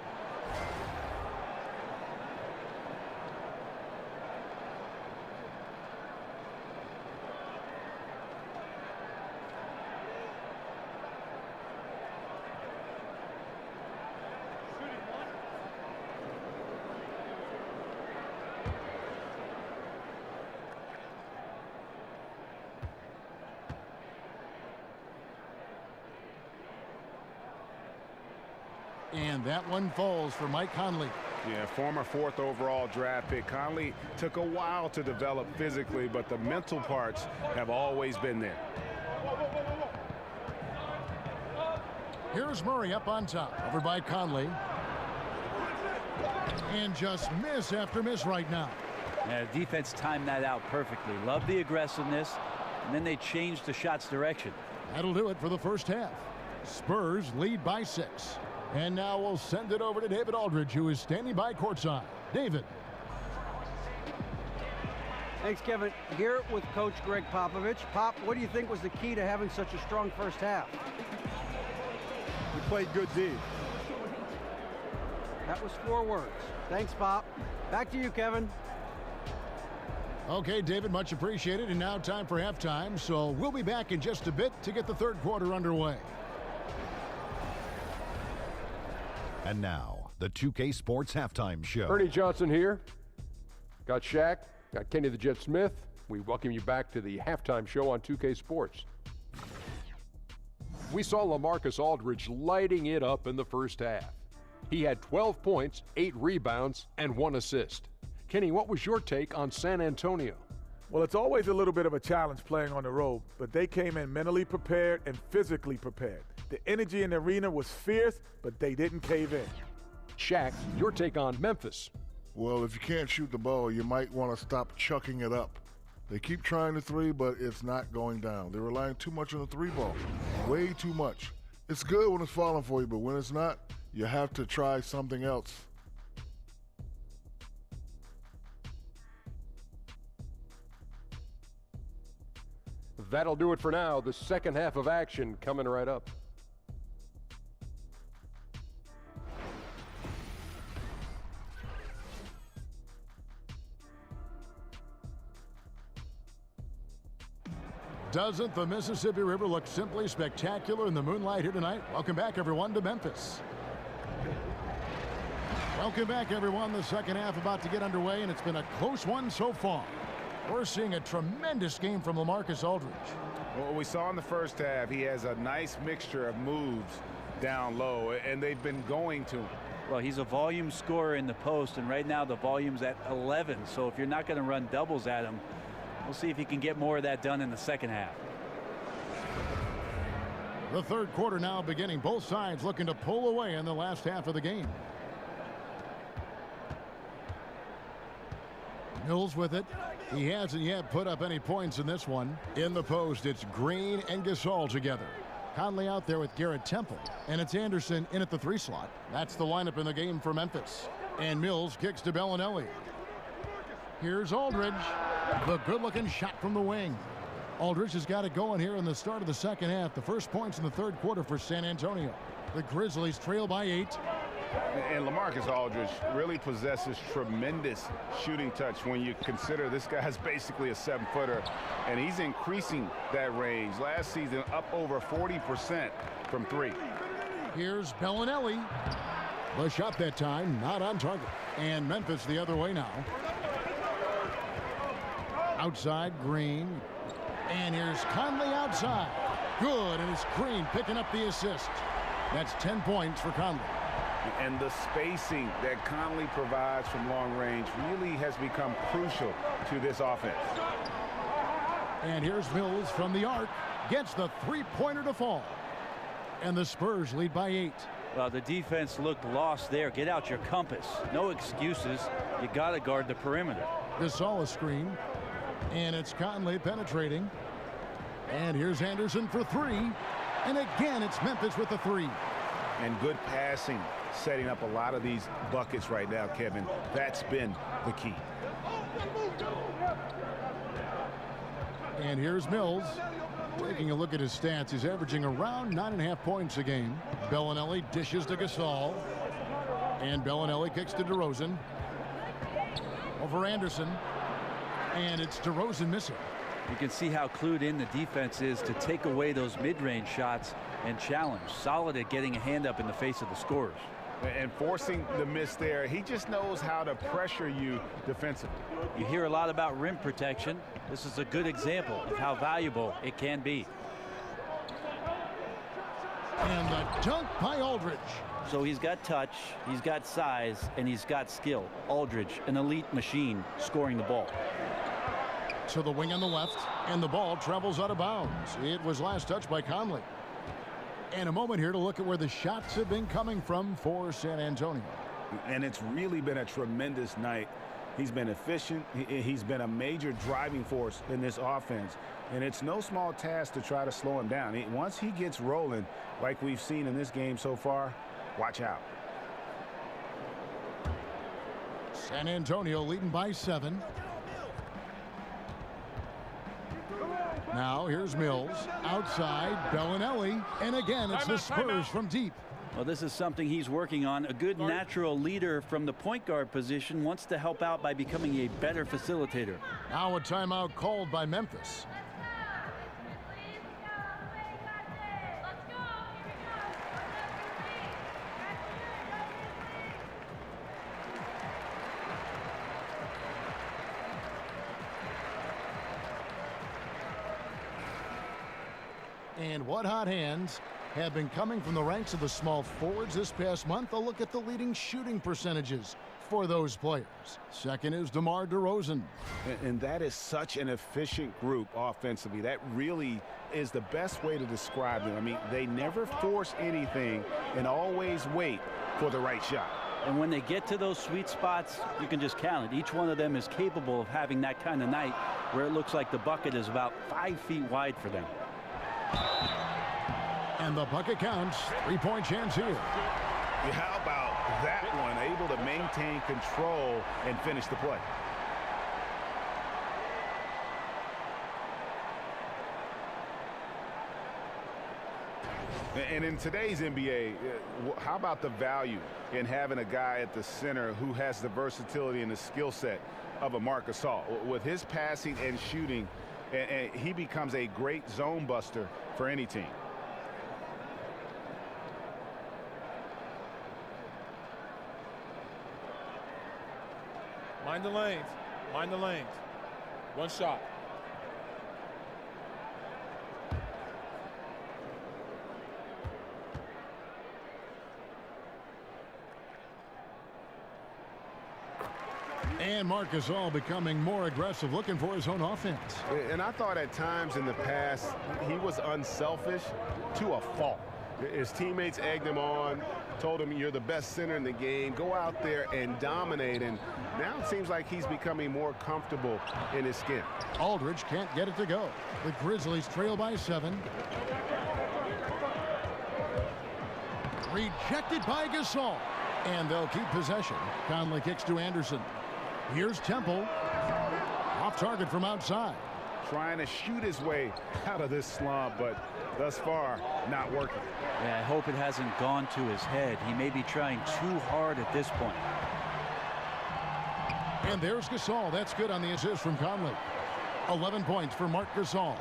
And that one falls for Mike Conley. Yeah, former 4th overall draft pick. Conley took a while to develop physically, but the mental parts have always been there. Here's Murray up on top, over by Conley. And just miss after miss right now. Yeah, defense timed that out perfectly. Love the aggressiveness, and then they changed the shot's direction. That'll do it for the first half. Spurs lead by 6. And now we'll send it over to David Aldridge, who is standing by courtside. David. Thanks, Kevin. Here with Coach Greg Popovich. Pop, what do you think was the key to having such a strong first half? We played good D. That was 4 words. Thanks, Pop. Back to you, Kevin. Okay, David, much appreciated. And now time for halftime. So we'll be back in just a bit to get the third quarter underway. And now, the 2K Sports Halftime Show. Ernie Johnson here. Got Shaq, got Kenny the Jet Smith. We welcome you back to the halftime show on 2K Sports. We saw LaMarcus Aldridge lighting it up in the first half. He had 12 points, 8 rebounds, and 1 assist. Kenny, what was your take on San Antonio? Well, it's always a little bit of a challenge playing on the road, but they came in mentally prepared and physically prepared. The energy in the arena was fierce, but they didn't cave in. Shaq, your take on Memphis? Well, if you can't shoot the ball, you might want to stop chucking it up. They keep trying the 3, but it's not going down. They're relying too much on the 3 ball, way too much. It's good when it's falling for you, but when it's not, you have to try something else. That'll do it for now. The second half of action coming right up. Doesn't the Mississippi River look simply spectacular in the moonlight here tonight? Welcome back, everyone, to Memphis. Welcome back, everyone. The second half about to get underway, and it's been a close one so far. We're seeing a tremendous game from LaMarcus Aldridge. Well, we saw in the first half, he has a nice mixture of moves down low, and they've been going to him. Well, he's a volume scorer in the post, and right now the volume's at 11. So if you're not going to run doubles at him, we'll see if he can get more of that done in the second half. The third quarter now beginning. Both sides looking to pull away in the last half of the game. Mills with it. He hasn't yet put up any points in this one. In the post, it's Green and Gasol together. Conley out there with Garrett Temple. And it's Anderson in at the 3 slot. That's the lineup in the game for Memphis. And Mills kicks to Bellinelli. Here's Aldridge. The good-looking shot from the wing. Aldridge has got it going here in the start of the second half. The first points in the third quarter for San Antonio. The Grizzlies trail by 8. And LaMarcus Aldridge really possesses tremendous shooting touch when you consider this guy's basically a 7-footer, and he's increasing that range. Last season, up over 40% from 3. Here's Bellinelli. The shot that time, not on target. And Memphis the other way now. Outside, Green. And here's Conley outside. Good, and it's Green picking up the assist. That's 10 points for Conley. And the spacing that Conley provides from long range really has become crucial to this offense. And here's Mills from the arc. Gets the 3-pointer to fall. And the Spurs lead by 8. Well, the defense looked lost there. Get out your compass. No excuses. You got to guard the perimeter. Gasol a screen. And it's Conley penetrating. And here's Anderson for 3. And again, it's Memphis with the 3. And good passing, setting up a lot of these buckets right now, Kevin. That's been the key. And here's Mills. Taking a look at his stats, he's averaging around 9.5 points a game. Bellinelli dishes to Gasol. And Bellinelli kicks to DeRozan. Over Anderson. And it's DeRozan missing. You can see how clued in the defense is to take away those mid-range shots and challenge. Solid at getting a hand up in the face of the scorers. And forcing the miss there, he just knows how to pressure you defensively. You hear a lot about rim protection. This is a good example of how valuable it can be. And the dunk by Aldridge. So he's got touch, he's got size, and he's got skill. Aldridge, an elite machine, scoring the ball. To the wing on the left, and the ball travels out of bounds. It was last touched by Conley. And a moment here to look at where the shots have been coming from for San Antonio. And it's really been a tremendous night. He's been efficient. He's been a major driving force in this offense. And it's no small task to try to slow him down. Once he gets rolling, like we've seen in this game so far, watch out. San Antonio leading by 7. Now here's Mills. Outside, Bellinelli. And again, it's the Spurs from deep. Well, this is something he's working on. A good natural leader from the point guard position wants to help out by becoming a better facilitator. Now a timeout called by Memphis. And what hot hands have been coming from the ranks of the small forwards this past month. A look at the leading shooting percentages for those players. Second is DeMar DeRozan. And that is such an efficient group offensively. That really is the best way to describe them. I mean, they never force anything and always wait for the right shot. And when they get to those sweet spots, you can just count it. Each one of them is capable of having that kind of night where it looks like the bucket is about 5 feet wide for them. And the bucket counts. 3-point chance here. How about that one? Able to maintain control and finish the play. And in today's NBA, how about the value in having a guy at the center who has the versatility and the skill set of a Marc Gasol? With his passing and shooting, and he becomes a great zone buster for any team. Mind the lanes. Mind the lanes. One shot. And Marc Gasol becoming more aggressive, looking for his own offense. And I thought at times in the past he was unselfish to a fault. His teammates egged him on, told him you're the best center in the game, go out there and dominate. And now it seems like he's becoming more comfortable in his skin. Aldridge can't get it to go. The Grizzlies trail by 7. Rejected by Gasol. And they'll keep possession. Conley kicks to Anderson. Here's Temple. Off target from outside. Trying to shoot his way out of this slump, but thus far, not working. Yeah, I hope it hasn't gone to his head. He may be trying too hard at this point. And there's Gasol. That's good on the assist from Conley. 11 points for Marc Gasol.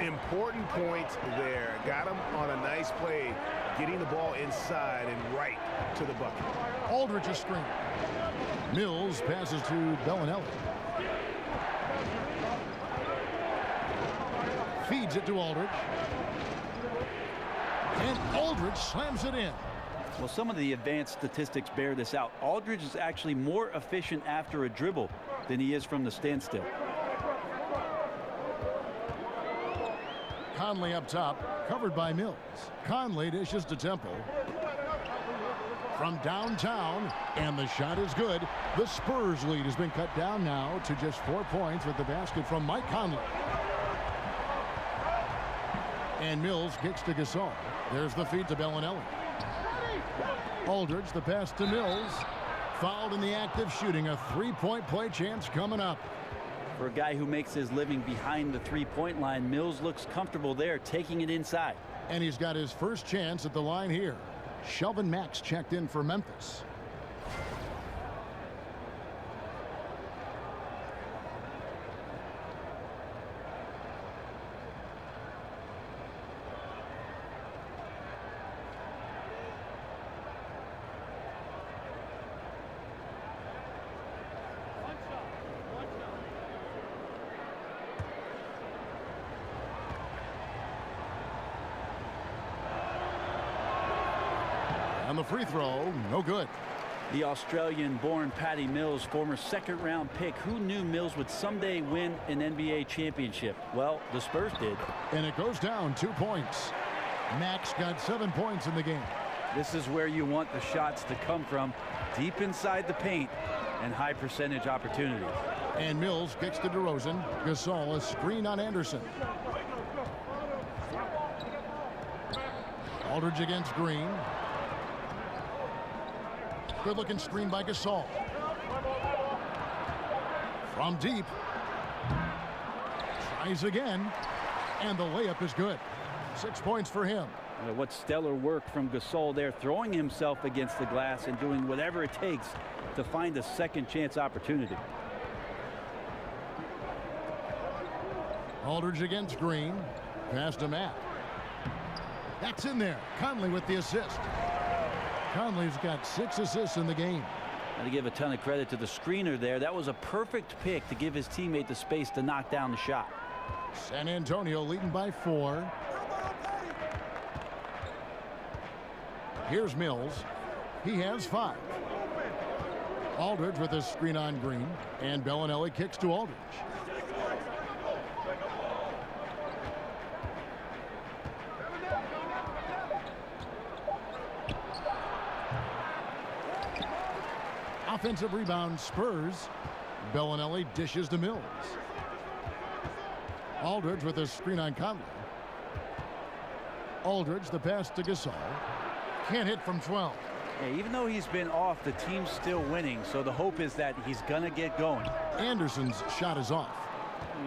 Important point there. Got him on a nice play, getting the ball inside and right to the bucket. Aldridge a screen. Mills passes to Bellinelli. Feeds it to Aldridge. And Aldridge slams it in. Well, some of the advanced statistics bear this out. Aldridge is actually more efficient after a dribble than he is from the standstill. Conley up top, covered by Mills. Conley dishes to Temple. From downtown, and the shot is good. The Spurs lead has been cut down now to just 4 points with the basket from Mike Conley. And Mills kicks to Gasol. There's the feed to Bellinelli. Aldridge, the pass to Mills. Fouled in the act of shooting. A three-point play chance coming up. For a guy who makes his living behind the three-point line, Mills looks comfortable there, taking it inside. And he's got his first chance at the line here. Shelvin Max checked in for Memphis. On the free throw, no good. The Australian-born Patty Mills, former second-round pick. Who knew Mills would someday win an NBA championship? Well, the Spurs did. And it goes down 2 points. Max got 7 points in the game. This is where you want the shots to come from, deep inside the paint and high percentage opportunities. And Mills kicks to DeRozan. Gasol a screen on Anderson. Aldridge against Green. Good looking screen by Gasol. From deep. Tries again. And the layup is good. 6 points for him. What stellar work from Gasol there, throwing himself against the glass and doing whatever it takes to find a second chance opportunity. Aldridge against Green. Pass to Matt. That's in there. Conley with the assist. Conley's got 6 assists in the game. Got to give a ton of credit to the screener there. That was a perfect pick to give his teammate the space to knock down the shot. San Antonio leading by 4. Here's Mills. He has 5. Aldridge with a screen on Green. And Bellinelli kicks to Aldridge. Offensive rebound, Spurs. Bellinelli dishes to Mills. Aldridge with a screen on Conley. Aldridge, the pass to Gasol. Can't hit from 12. Yeah, even though he's been off, the team's still winning, so the hope is that he's going to get going. Anderson's shot is off.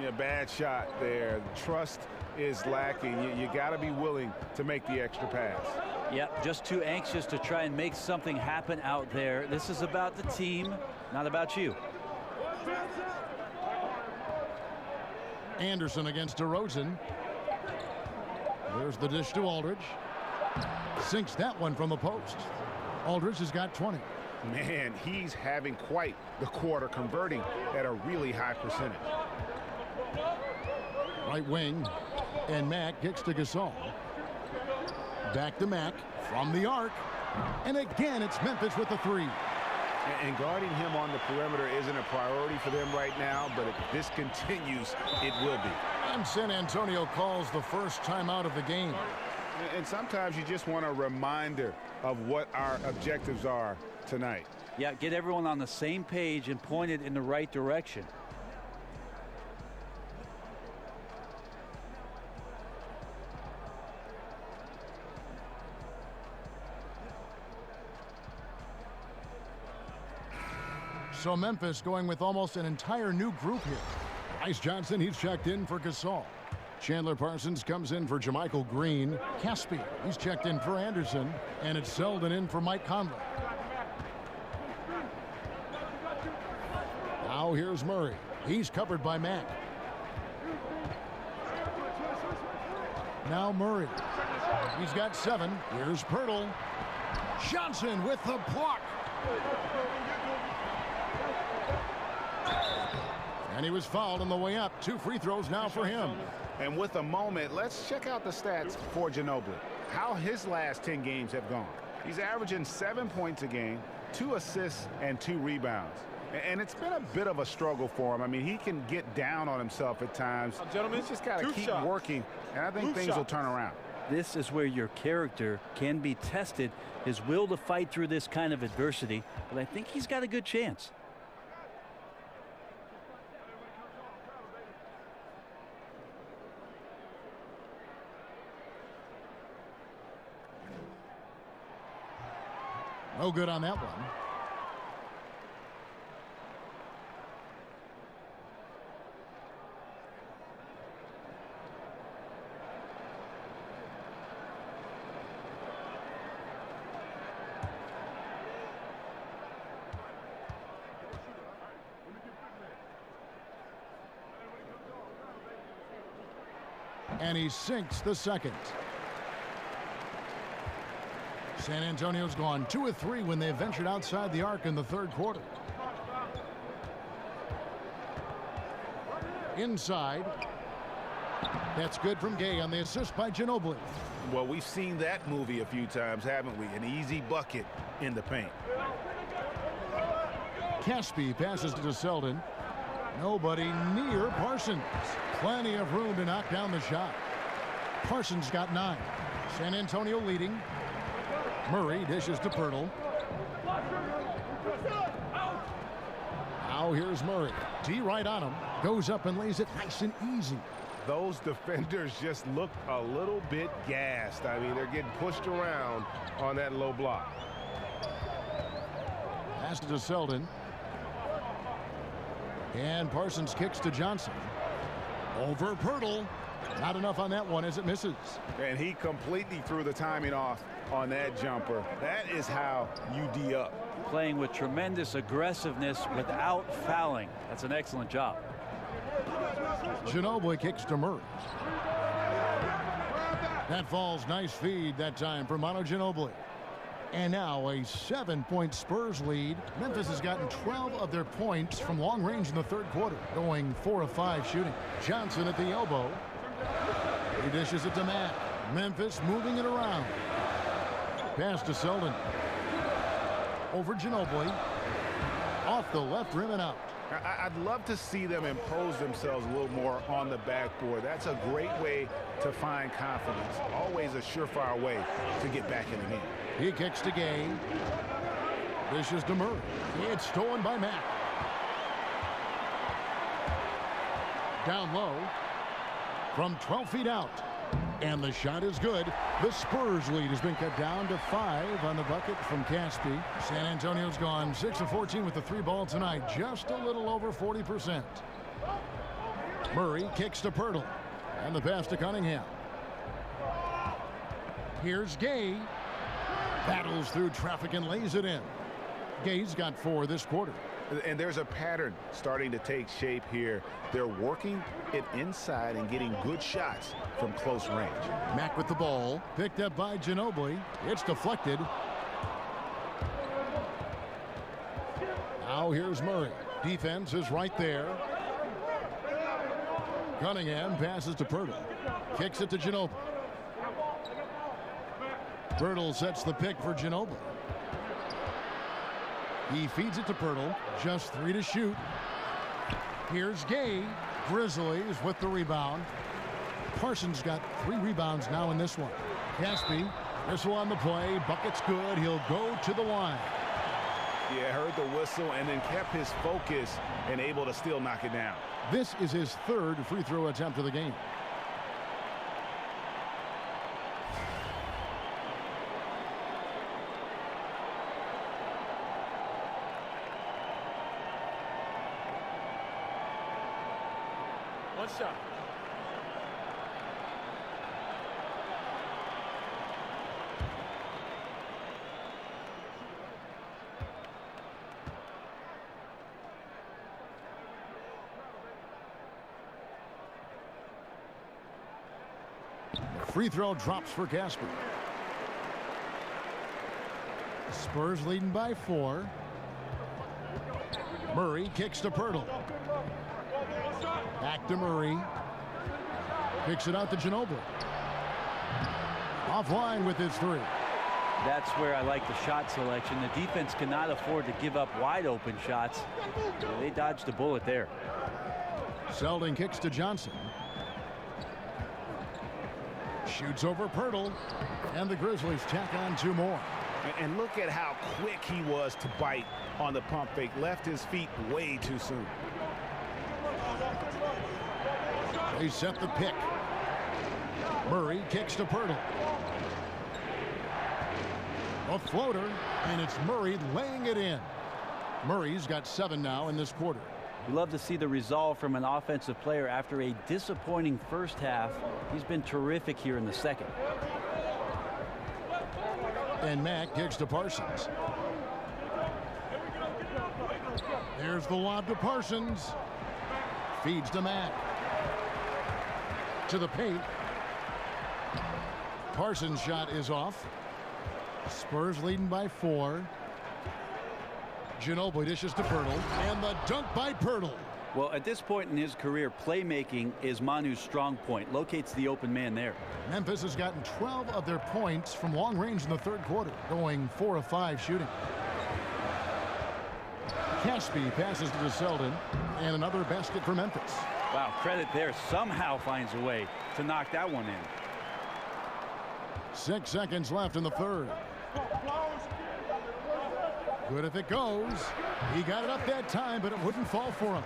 Yeah, bad shot there. Trust is lacking. You got to be willing to make the extra pass. Yep, just too anxious to try and make something happen out there. This is about the team, not about you. Anderson against DeRozan. There's the dish to Aldridge. Sinks that one from the post. Aldridge has got 20. Man, he's having quite the quarter, converting at a really high percentage. Right wing. And Mack kicks to Gasol. Back to Mack from the arc. And again, it's Memphis with the 3. And guarding him on the perimeter isn't a priority for them right now, but if this continues, it will be. And San Antonio calls the first timeout of the game. And sometimes you just want a reminder of what our objectives are tonight. Yeah, get everyone on the same page and point it in the right direction. So Memphis going with almost an entire new group here. Ice Johnson, he's checked in for Gasol. Chandler Parsons comes in for Jermichael Green. Caspi, he's checked in for Anderson. And it's Selden in for Mike Conley. Now here's Murray. He's covered by Mack. Now Murray. He's got 7. Here's Pirtle. Johnson with the block. And he was fouled on the way up. 2 free throws now for him. And with a moment, let's check out the stats for Ginobili. How his last 10 games have gone. He's averaging 7 points a game, 2 assists, and 2 rebounds. And it's been a bit of a struggle for him. I mean, he can get down on himself at times. Gentlemen, he's just got to keep working, and I think things will turn around. This is where your character can be tested, his will to fight through this kind of adversity. But I think he's got a good chance. No good on that one. And he sinks the second. San Antonio's gone 2 of 3 when they ventured outside the arc in the third quarter. Inside. That's good from Gay on the assist by Ginobili. Well, we've seen that movie a few times, haven't we? An easy bucket in the paint. Caspi passes to Selden. Nobody near Parsons. Plenty of room to knock down the shot. Parsons got 9. San Antonio leading. Murray dishes to Pirtle. Now here's Murray. D right on him. Goes up and lays it nice and easy. Those defenders just look a little bit gassed. I mean, they're getting pushed around on that low block. Pass to Selden. And Parsons kicks to Johnson. Over Pirtle. Not enough on that one as it misses. And he completely threw the timing off on that jumper. That is how you D up. Playing with tremendous aggressiveness without fouling. That's an excellent job. Ginobili kicks to Murray. That falls. Nice feed that time for Manu Ginobili. And now a 7-point Spurs lead. Memphis has gotten 12 of their points from long range in the third quarter, going 4 of 5 shooting. Johnson at the elbow. He dishes it to Matt. Memphis moving it around. Pass to Selden. Over Ginobili. Off the left rim and out. I'd love to see them impose themselves a little more on the backboard. That's a great way to find confidence. Always a surefire way to get back in the game. He kicks to Gay. Dishes to Murray. It's stolen by Mack. Down low. From 12 feet out. And the shot is good. The Spurs lead has been cut down to 5 on the bucket from Caspi. San Antonio's gone 6 of 14 with the 3 ball tonight. Just a little over 40%. Murray kicks to Pirtle. And the pass to Cunningham. Here's Gay. Battles through traffic and lays it in. Gay's got 4 this quarter. And there's a pattern starting to take shape here. They're working it inside and getting good shots from close range. Mack with the ball. Picked up by Ginobili. It's deflected. Now here's Murray. Defense is right there. Cunningham passes to Pirtle. Kicks it to Ginobili. Pirtle sets the pick for Ginobili. He feeds it to Pirtle. Just 3 to shoot. Here's Gay. Grizzlies with the rebound. Parsons got 3 rebounds now in this one. Caspi, whistle on the play. Bucket's good. He'll go to the line. Yeah, heard the whistle and then kept his focus and able to still knock it down. This is his 3rd free throw attempt of the game. One shot. Free throw drops for Casper. Spurs leading by 4. Murray kicks to Pirtle. Back to Murray. Kicks it out to Ginobili. Offline with his 3. That's where I like the shot selection. The defense cannot afford to give up wide open shots. They dodged a bullet there. Selden kicks to Johnson. Shoots over Pirtle. And the Grizzlies tack on 2 more. And look at how quick he was to bite on the pump fake. Left his feet way too soon. They set the pick. Murray kicks to Pirtle. A floater, and it's Murray laying it in. Murray's got 7 now in this quarter. We love to see the resolve from an offensive player after a disappointing first half. He's been terrific here in the second. And Mack kicks to Parsons. There's the lob to Parsons. Feeds to Mack. To the paint. Parsons' shot is off. Spurs leading by 4. Ginobili dishes to Pirtle. And the dunk by Pirtle. Well, at this point in his career, playmaking is Manu's strong point. Locates the open man there. Memphis has gotten 12 of their points from long range in the third quarter, going 4 of 5 shooting. Caspi passes to Selden, and another basket for Memphis. Wow, credit there. Somehow finds a way to knock that one in. 6 seconds left in the third. Good if it goes. He got it up that time, but it wouldn't fall for him.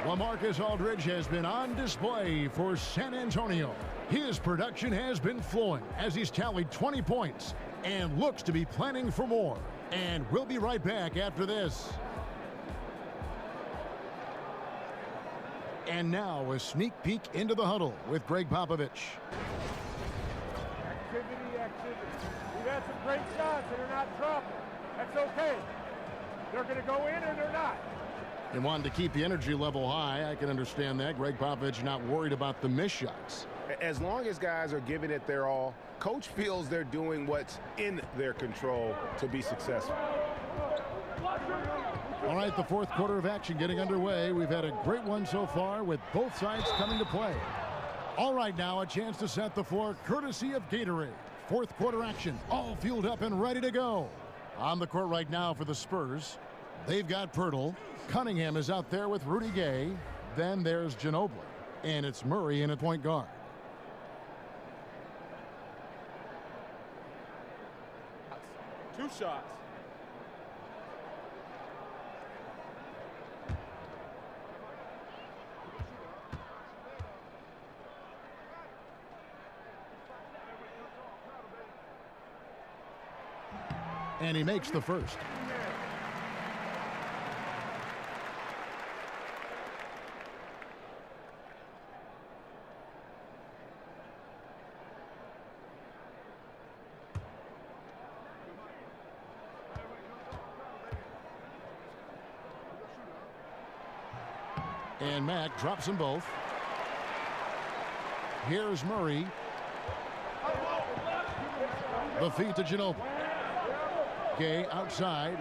LaMarcus Aldridge has been on display for San Antonio. His production has been flowing as he's tallied 20 points and looks to be planning for more. And we'll be right back after this. And now a sneak peek into the huddle with Greg Popovich. Activity. We've had some great shots and they're not dropping. That's okay. They're going to go in or they're not. And wanting to keep the energy level high, I can understand that. Greg Popovich not worried about the missed shots. As long as guys are giving it their all, coach feels they're doing what's in their control to be successful. All right, the fourth quarter of action getting underway. We've had a great one so far with both sides coming to play. All right, now a chance to set the floor courtesy of Gatorade. Fourth quarter action, all fueled up and ready to go. On the court right now for the Spurs, they've got Pirtle. Cunningham is out there with Rudy Gay. Then there's Ginobili. And it's Murray in at point guard. Two shots. And he makes the first. And Mack drops them both. Here's Murray. The feed to Ginobili. Gay outside.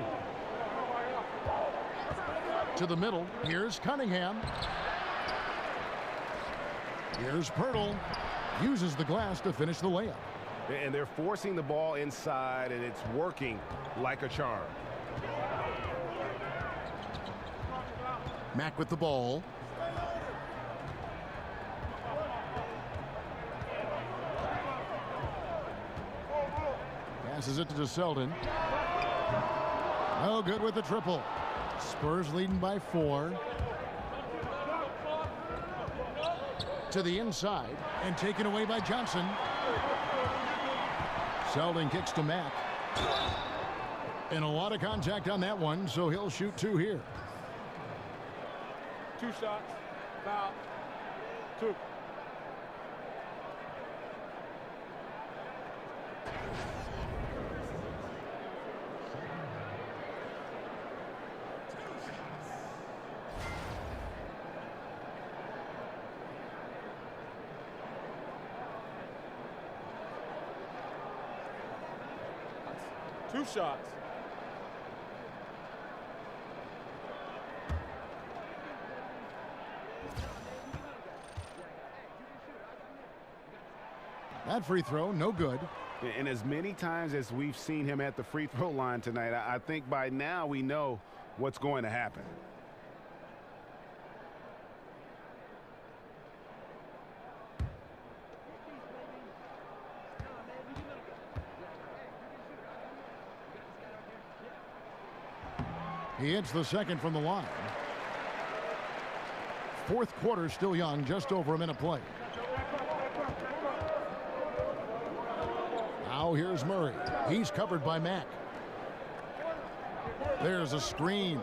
To the middle. Here's Cunningham. Here's Pirtle. Uses the glass to finish the layup. And they're forcing the ball inside, and it's working like a charm. Mack with the ball. Passes it to Selden. No good with the triple. Spurs leading by 4. To the inside and taken away by Johnson. Selden kicks to Mack. And a lot of contact on that one, so he'll shoot 2 here. 2 shots. Foul. 2. Two shots. That free throw, no good. And as many times as we've seen him at the free throw line tonight, I think by now we know what's going to happen. He hits the second from the line. Fourth quarter still young, just over a minute play. Now here's Murray. He's covered by Mack. There's a screen.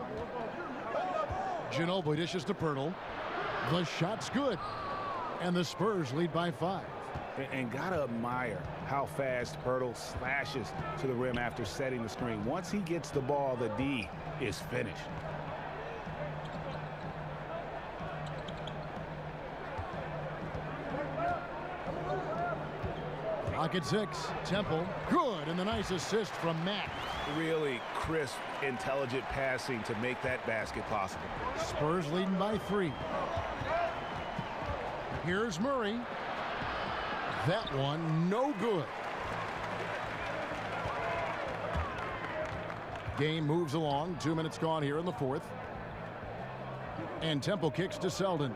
Ginobili dishes to Pirtle. The shot's good. And the Spurs lead by 5. And gotta admire how fast Pirtle slashes to the rim after setting the screen. Once he gets the ball, the D is finished. Clock at 6. Temple. Good. And the nice assist from Mack. Really crisp, intelligent passing to make that basket possible. Spurs leading by 3. Here's Murray. That one, no good. Game moves along. 2 minutes gone here in the fourth. And Temple kicks to Selden.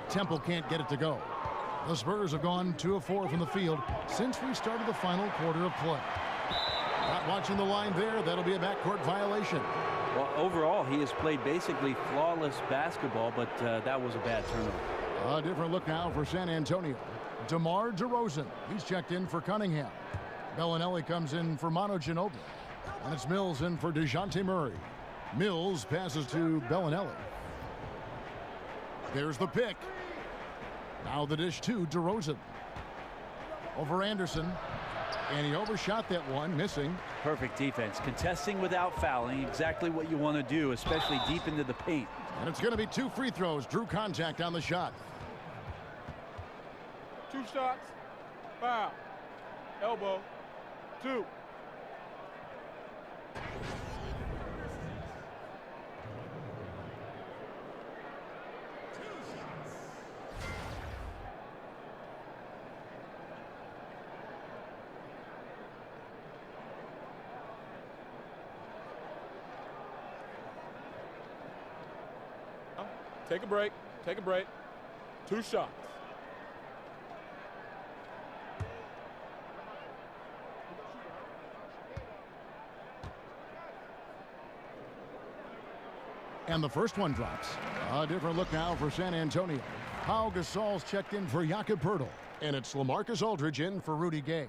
Temple can't get it to go. The Spurs have gone 2 of 4 from the field since we started the final quarter of play. Not watching the line there. That'll be a backcourt violation. Well, overall, he has played basically flawless basketball, but that was a bad turnover. A different look now for San Antonio. DeMar DeRozan. He's checked in for Cunningham. Bellinelli comes in for Manu Ginobili. And it's Mills in for DeJounte Murray. Mills passes to Bellinelli. There's the pick. Now the dish to DeRozan. Over Anderson. And he overshot that one, missing. Perfect defense. Contesting without fouling. Exactly what you want to do, especially deep into the paint. And it's going to be 2 free throws. Drew contact on the shot. 2 shots. Foul. Elbow. 2. Take a break. Take a break. 2 shots. And the first one drops. A different look now for San Antonio. Pau Gasol's checked in for Jakob Poeltl. And it's LaMarcus Aldridge in for Rudy Gay.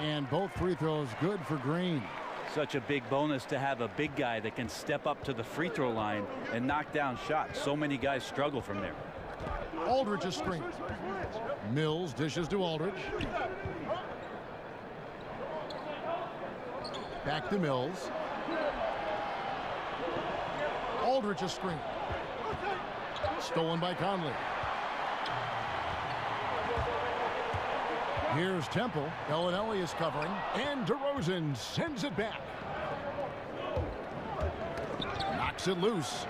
And both free throws good for Green. Such a big bonus to have a big guy that can step up to the free throw line and knock down shots. So many guys struggle from there. Aldridge is screened. Mills dishes to Aldridge. Back to Mills. Aldridge is screened. Stolen by Conley. Here's Temple. Bellinelli is covering. And DeRozan sends it back. Knocks it loose.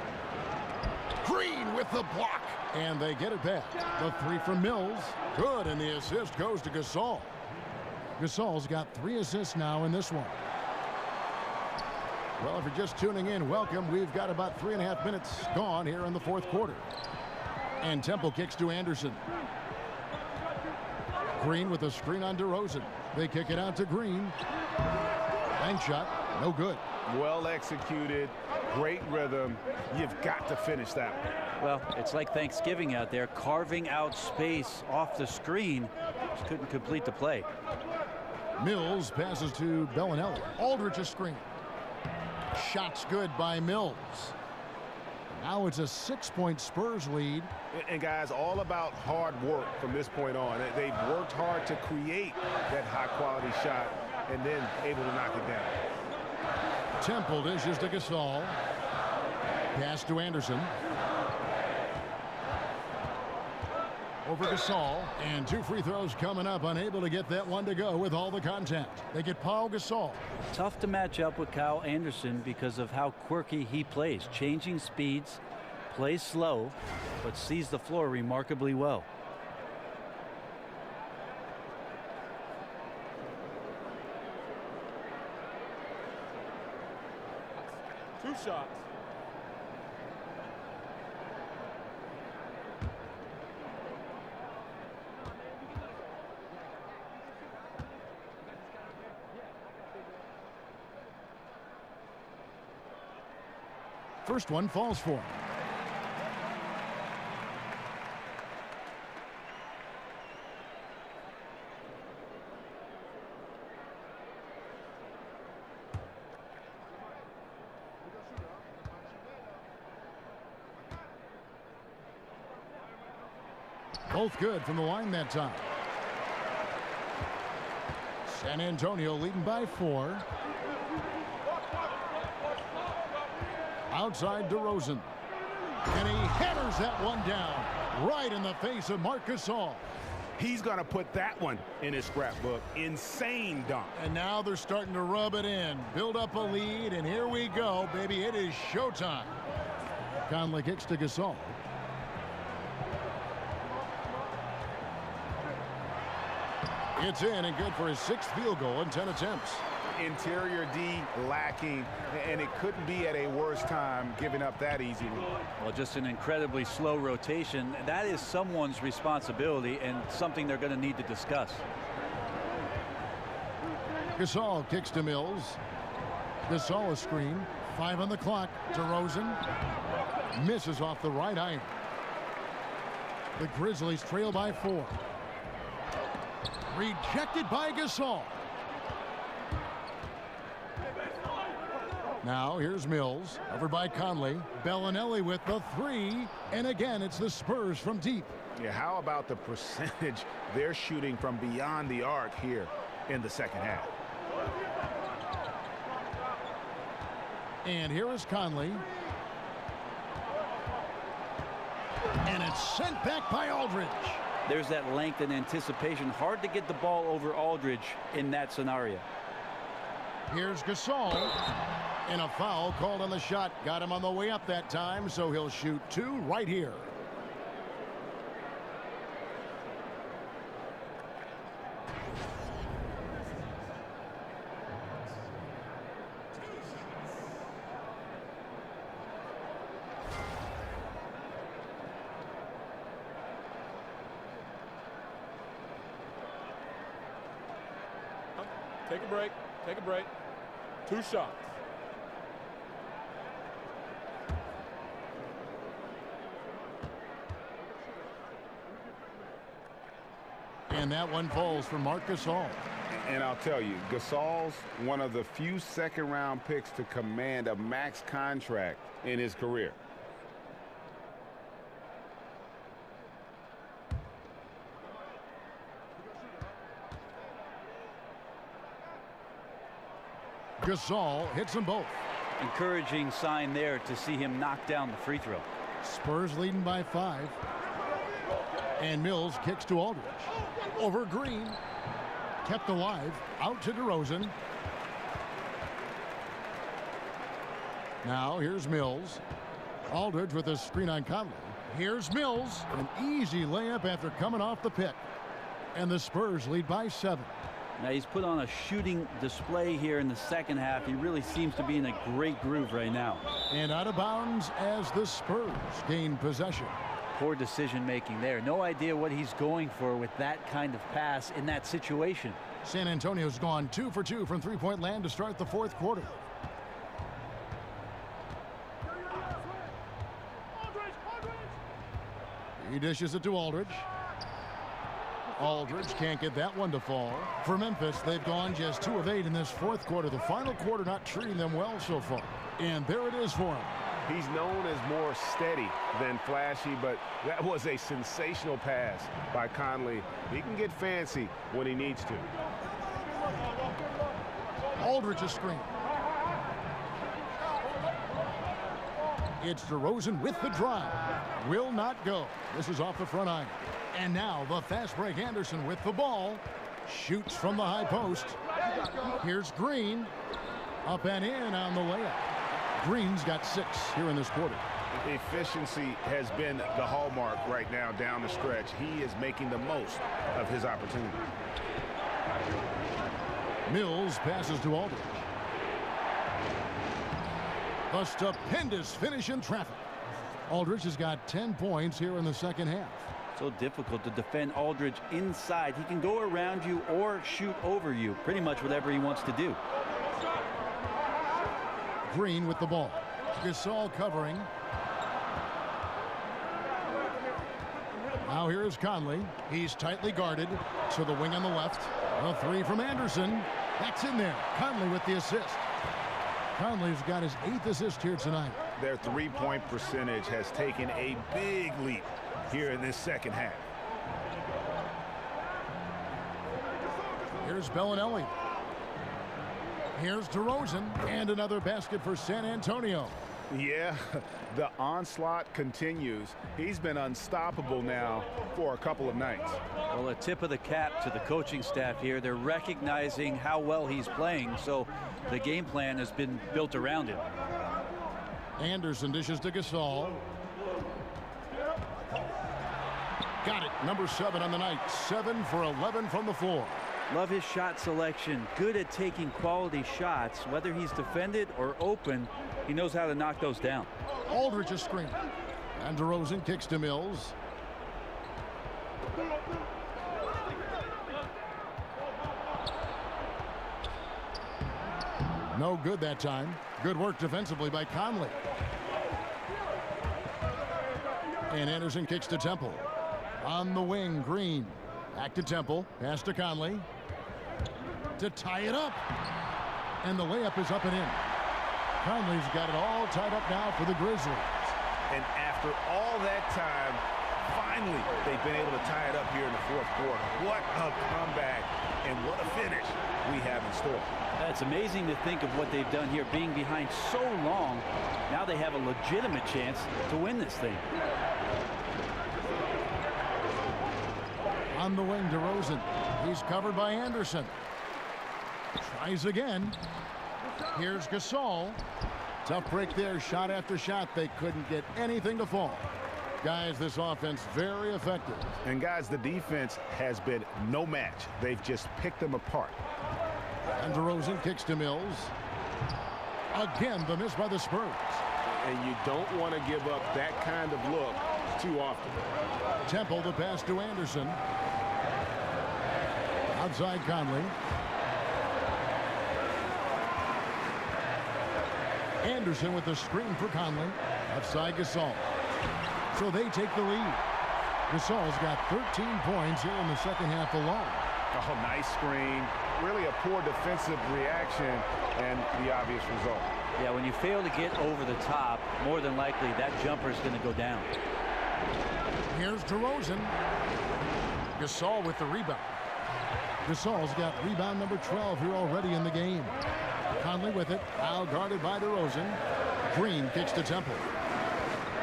Green with the block. And they get it back. The 3 from Mills. Good. And the assist goes to Gasol. Gasol's got 3 assists now in this one. Well, if you're just tuning in, welcome. We've got about 3.5 minutes gone here in the fourth quarter. And Temple kicks to Anderson. Green with a screen on DeRozan. They kick it out to Green. Bank shot, no good. Well executed, great rhythm. You've got to finish that one. Well, it's like Thanksgiving out there, carving out space off the screen. Just couldn't complete the play. Mills passes to Bellinelli. Aldridge a screen. Shots good by Mills. Now it's a 6-point Spurs lead. And guys, all about hard work from this point on. They've worked hard to create that high-quality shot and then able to knock it down. Temple dishes to Gasol. Pass to Anderson. Over Gasol, and 2 free throws coming up, unable to get that one to go with all the contact. They get Paul Gasol. Tough to match up with Kyle Anderson because of how quirky he plays. Changing speeds, plays slow, but sees the floor remarkably well. Two shots. First one falls for him. Both good from the line that time. San Antonio leading by 4. Outside DeRozan. And he hammers that one down right in the face of Marc Gasol. He's going to put that one in his scrapbook. Insane dunk. And now they're starting to rub it in. Build up a lead, and here we go, baby. It is showtime. Conley kicks to Gasol. It's in and good for his 6th field goal in 10 attempts. Interior D lacking, and it couldn't be at a worse time giving up that easy lead. Well, just an incredibly slow rotation. That is someone's responsibility and something they're going to need to discuss. Gasol kicks to Mills. Gasol a screen. 5 on the clock. DeRozan misses off the right iron. The Grizzlies trail by 4. Rejected by Gasol. Now here's Mills over by Conley. Bellinelli with the 3, and again it's the Spurs from deep. Yeah, how about the percentage they're shooting from beyond the arc here in the second half? And here is Conley. And it's sent back by Aldridge. There's that length and anticipation. Hard to get the ball over Aldridge in that scenario. Here's Gasol. And a foul called on the shot. Got him on the way up that time, so he'll shoot 2 right here. Take a break. Take a break. 2 shots. And that one falls for Marc Gasol. And I'll tell you, Gasol's one of the few second-round picks to command a max contract in his career. Gasol hits them both. Encouraging sign there to see him knock down the free throw. Spurs leading by 5. And Mills kicks to Aldridge. Over Green. Kept alive. Out to DeRozan. Now here's Mills. Aldridge with a screen on Conley. Here's Mills. An easy layup after coming off the pick. And the Spurs lead by 7. Now he's put on a shooting display here in the second half. He really seems to be in a great groove right now. And out of bounds as the Spurs gain possession. Poor decision making there. No idea what he's going for with that kind of pass in that situation. San Antonio's gone 2 for 2 from 3-point land to start the 4th quarter. He dishes it to Aldridge. Aldridge can't get that one to fall. For Memphis, they've gone just 2 of 8 in this fourth quarter. The final quarter not treating them well so far. And there it is for him. He's known as more steady than flashy, but that was a sensational pass by Conley. He can get fancy when he needs to. Aldridge a screen. It's DeRozan with the drive. Will not go. This is off the front iron. And now the fast break Anderson with the ball. Shoots from the high post. Here's Green. Up and in on the layup. Green's got 6 here in this quarter. Efficiency has been the hallmark right now down the stretch. He is making the most of his opportunity. Mills passes to Aldridge. A stupendous finish in traffic. Aldridge has got 10 points here in the second half. So difficult to defend Aldridge inside. He can go around you or shoot over you. Pretty much whatever he wants to do. Green with the ball. Gasol covering. Now here is Conley. He's tightly guarded to the wing on the left. A 3 from Anderson. That's in there. Conley with the assist. Conley's got his 8th assist here tonight. Their three-point percentage has taken a big leap here in this second half. Here's Bellinelli. Here's DeRozan. And another basket for San Antonio. Yeah, the onslaught continues. He's been unstoppable now for a couple of nights. Well, a tip of the cap to the coaching staff here. They're recognizing how well he's playing, so the game plan has been built around him. Anderson dishes to Gasol. Got it. Number 7 on the night. 7 for 11 from the floor. Love his shot selection. Good at taking quality shots. Whether he's defended or open, he knows how to knock those down. Aldridge a screen. And DeRozan kicks to Mills. No good that time. Good work defensively by Conley. And Anderson kicks to Temple. On the wing, Green. Back to Temple. Pass to Conley. To tie it up. And the layup is up and in. Conley's got it all tied up now for the Grizzlies. And after all that time, finally, they've been able to tie it up here in the fourth quarter. What a comeback and what a finish we have in store. It's amazing to think of what they've done here, being behind so long. Now they have a legitimate chance to win this thing. On the wing, DeRozan. He's covered by Anderson. Tries again. Here's Gasol. Tough break there, shot after shot. They couldn't get anything to fall. Guys, this offense very effective. And guys, the defense has been no match. They've just picked them apart. And DeRozan kicks to Mills. Again, the miss by the Spurs. And you don't want to give up that kind of look too often. Temple, the pass to Anderson. Outside Conley. Anderson with the screen for Conley. Outside Gasol. So they take the lead. Gasol's got 13 points here in the second half alone. Oh, nice screen. Really a poor defensive reaction and the obvious result. Yeah, when you fail to get over the top, more than likely that jumper is going to go down. Here's DeRozan. Gasol with the rebound. Gasol's got rebound number 12 here already in the game. Conley with it, now guarded by DeRozan. Green kicks to Temple.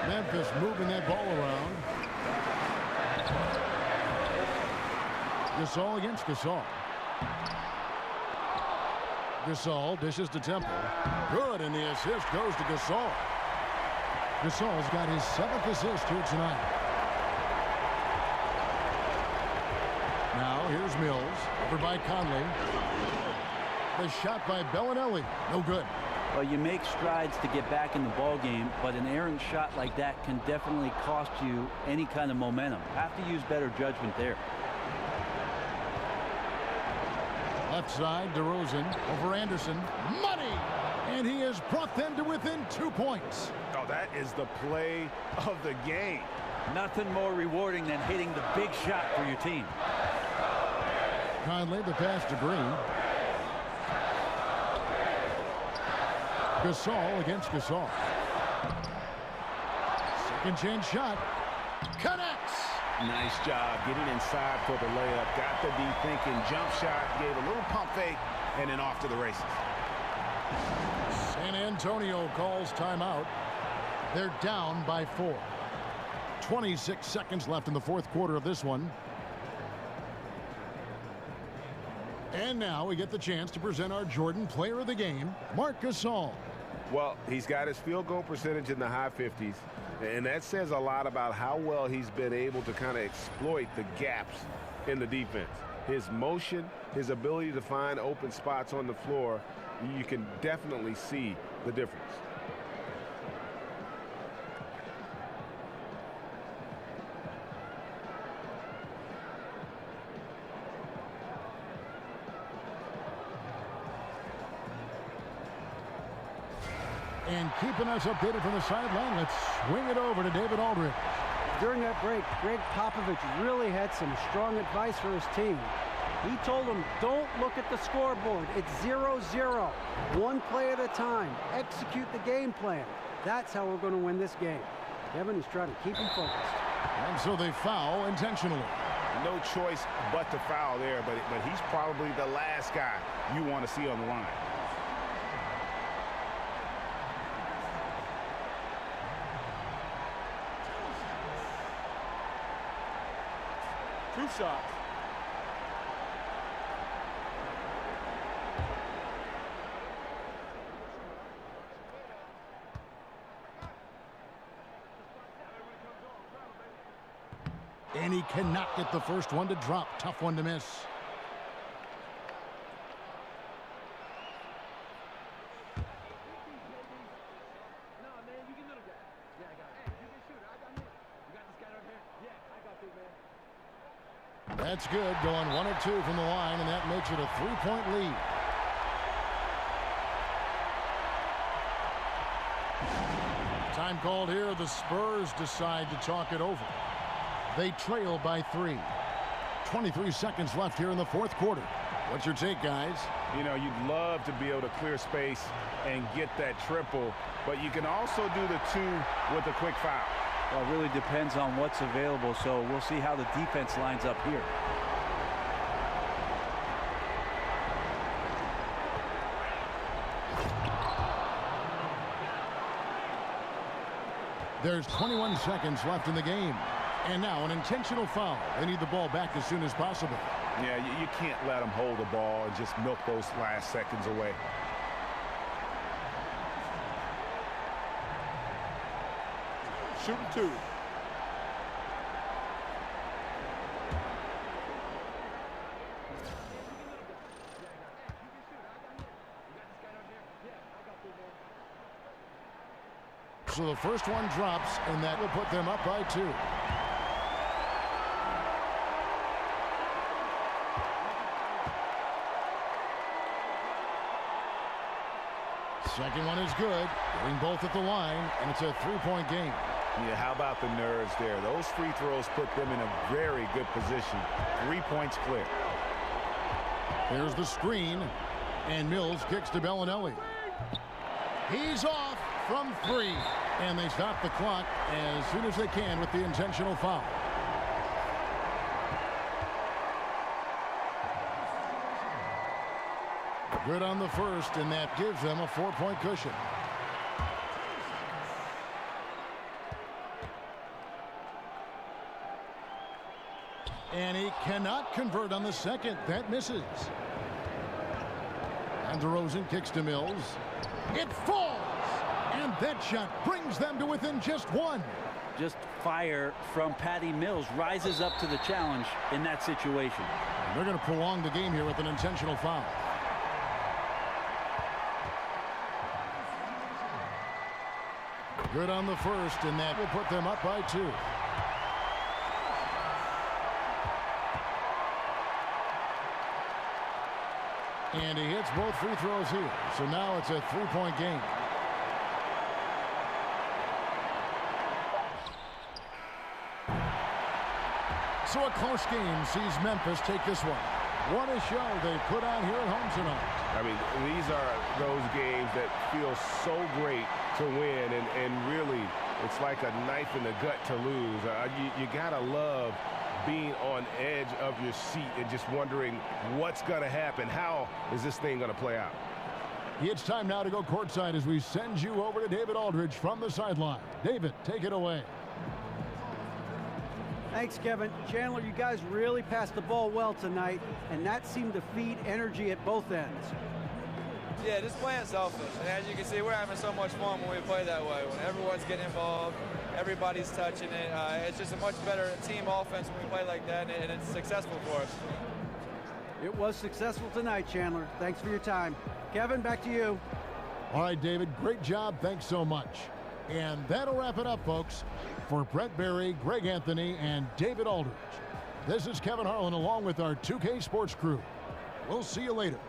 Memphis moving that ball around. Gasol against Gasol. Gasol dishes to Temple. Good, and the assist goes to Gasol. Gasol's got his 7th assist here tonight. Now here's Mills, over by Conley. The shot by Bellinelli, no good. Well, you make strides to get back in the ball game, but an errant shot like that can definitely cost you any kind of momentum. Have to use better judgment there. Left side, DeRozan over Anderson. Money! And he has brought them to within 2 points. Oh, that is the play of the game. Nothing more rewarding than hitting the big shot for your team. Conley, the pass to Green. Gasol against Gasol. Second chance shot. Connects. Nice job getting inside for the layup. Got the D thinking. Jump shot. Gave a little pump fake. And then off to the races. San Antonio calls timeout. They're down by 4. 26 seconds left in the fourth quarter of this one. And now we get the chance to present our Jordan Player of the Game, Marc Gasol. Well, he's got his field goal percentage in the high 50s, and that says a lot about how well he's been able to kind of exploit the gaps in the defense. His motion, his ability to find open spots on the floor, you can definitely see the difference. And keeping us updated from the sideline, let's swing it over to David Aldridge. During that break, Greg Popovich really had some strong advice for his team. He told them, don't look at the scoreboard. It's 0-0. One play at a time. Execute the game plan. That's how we're going to win this game. Kevin is trying to keep him focused. And so they foul intentionally. No choice but to foul there, but he's probably the last guy you want to see on the line. Two shots. And he cannot get the first one to drop. Tough one to miss. That's good, going 1 of 2 from the line, and that makes it a 3-point lead. Time called here. The Spurs decide to talk it over. They trail by 3. 23 seconds left here in the fourth quarter. What's your take, guys? You know, you'd love to be able to clear space and get that triple, but you can also do the 2 with a quick foul. Well, it really depends on what's available, so we'll see how the defense lines up here. There's 21 seconds left in the game. And now an intentional foul. They need the ball back as soon as possible. Yeah, you can't let them hold the ball and just milk those last seconds away. Shooting 2. So the first one drops, and that will put them up by 2. Second one is good. Getting both at the line, and it's a 3-point game. Yeah, how about the nerves there? Those free throws put them in a very good position. 3 points clear. Here's the screen, and Mills kicks to Bellinelli. He's off from 3, and they stop the clock as soon as they can with the intentional foul. Good on the first, and that gives them a 4-point cushion. And he cannot convert on the second. That misses. And DeRozan kicks to Mills. It falls! And that shot brings them to within just 1. Just fire from Patty Mills rises up to the challenge in that situation. And they're going to prolong the game here with an intentional foul. Good on the first, and that will put them up by 2. And he hits both free throws here. So now it's a 3-point game. So a close game sees Memphis take this one. What a show they put on here at home tonight. I mean, these are those games that feel so great to win, and really, it's like a knife in the gut to lose. You gotta love being on edge of your seat and just wondering what's gonna happen. How is this thing gonna play out? It's time now to go courtside as we send you over to David Aldridge from the sideline. David, take it away. Thanks, Kevin. Chandler, you guys really passed the ball well tonight, and that seemed to feed energy at both ends. Yeah, just playing selfish. And as you can see, we're having so much fun when we play that way. When everyone's getting involved, everybody's touching it. It's just a much better team offense when we play like that, and it's successful for us. It was successful tonight, Chandler. Thanks for your time. Kevin, back to you. All right, David, great job. Thanks so much. And that'll wrap it up, folks. For Brent Barry, Greg Anthony, and David Aldridge, this is Kevin Harlan along with our 2K Sports crew. We'll see you later.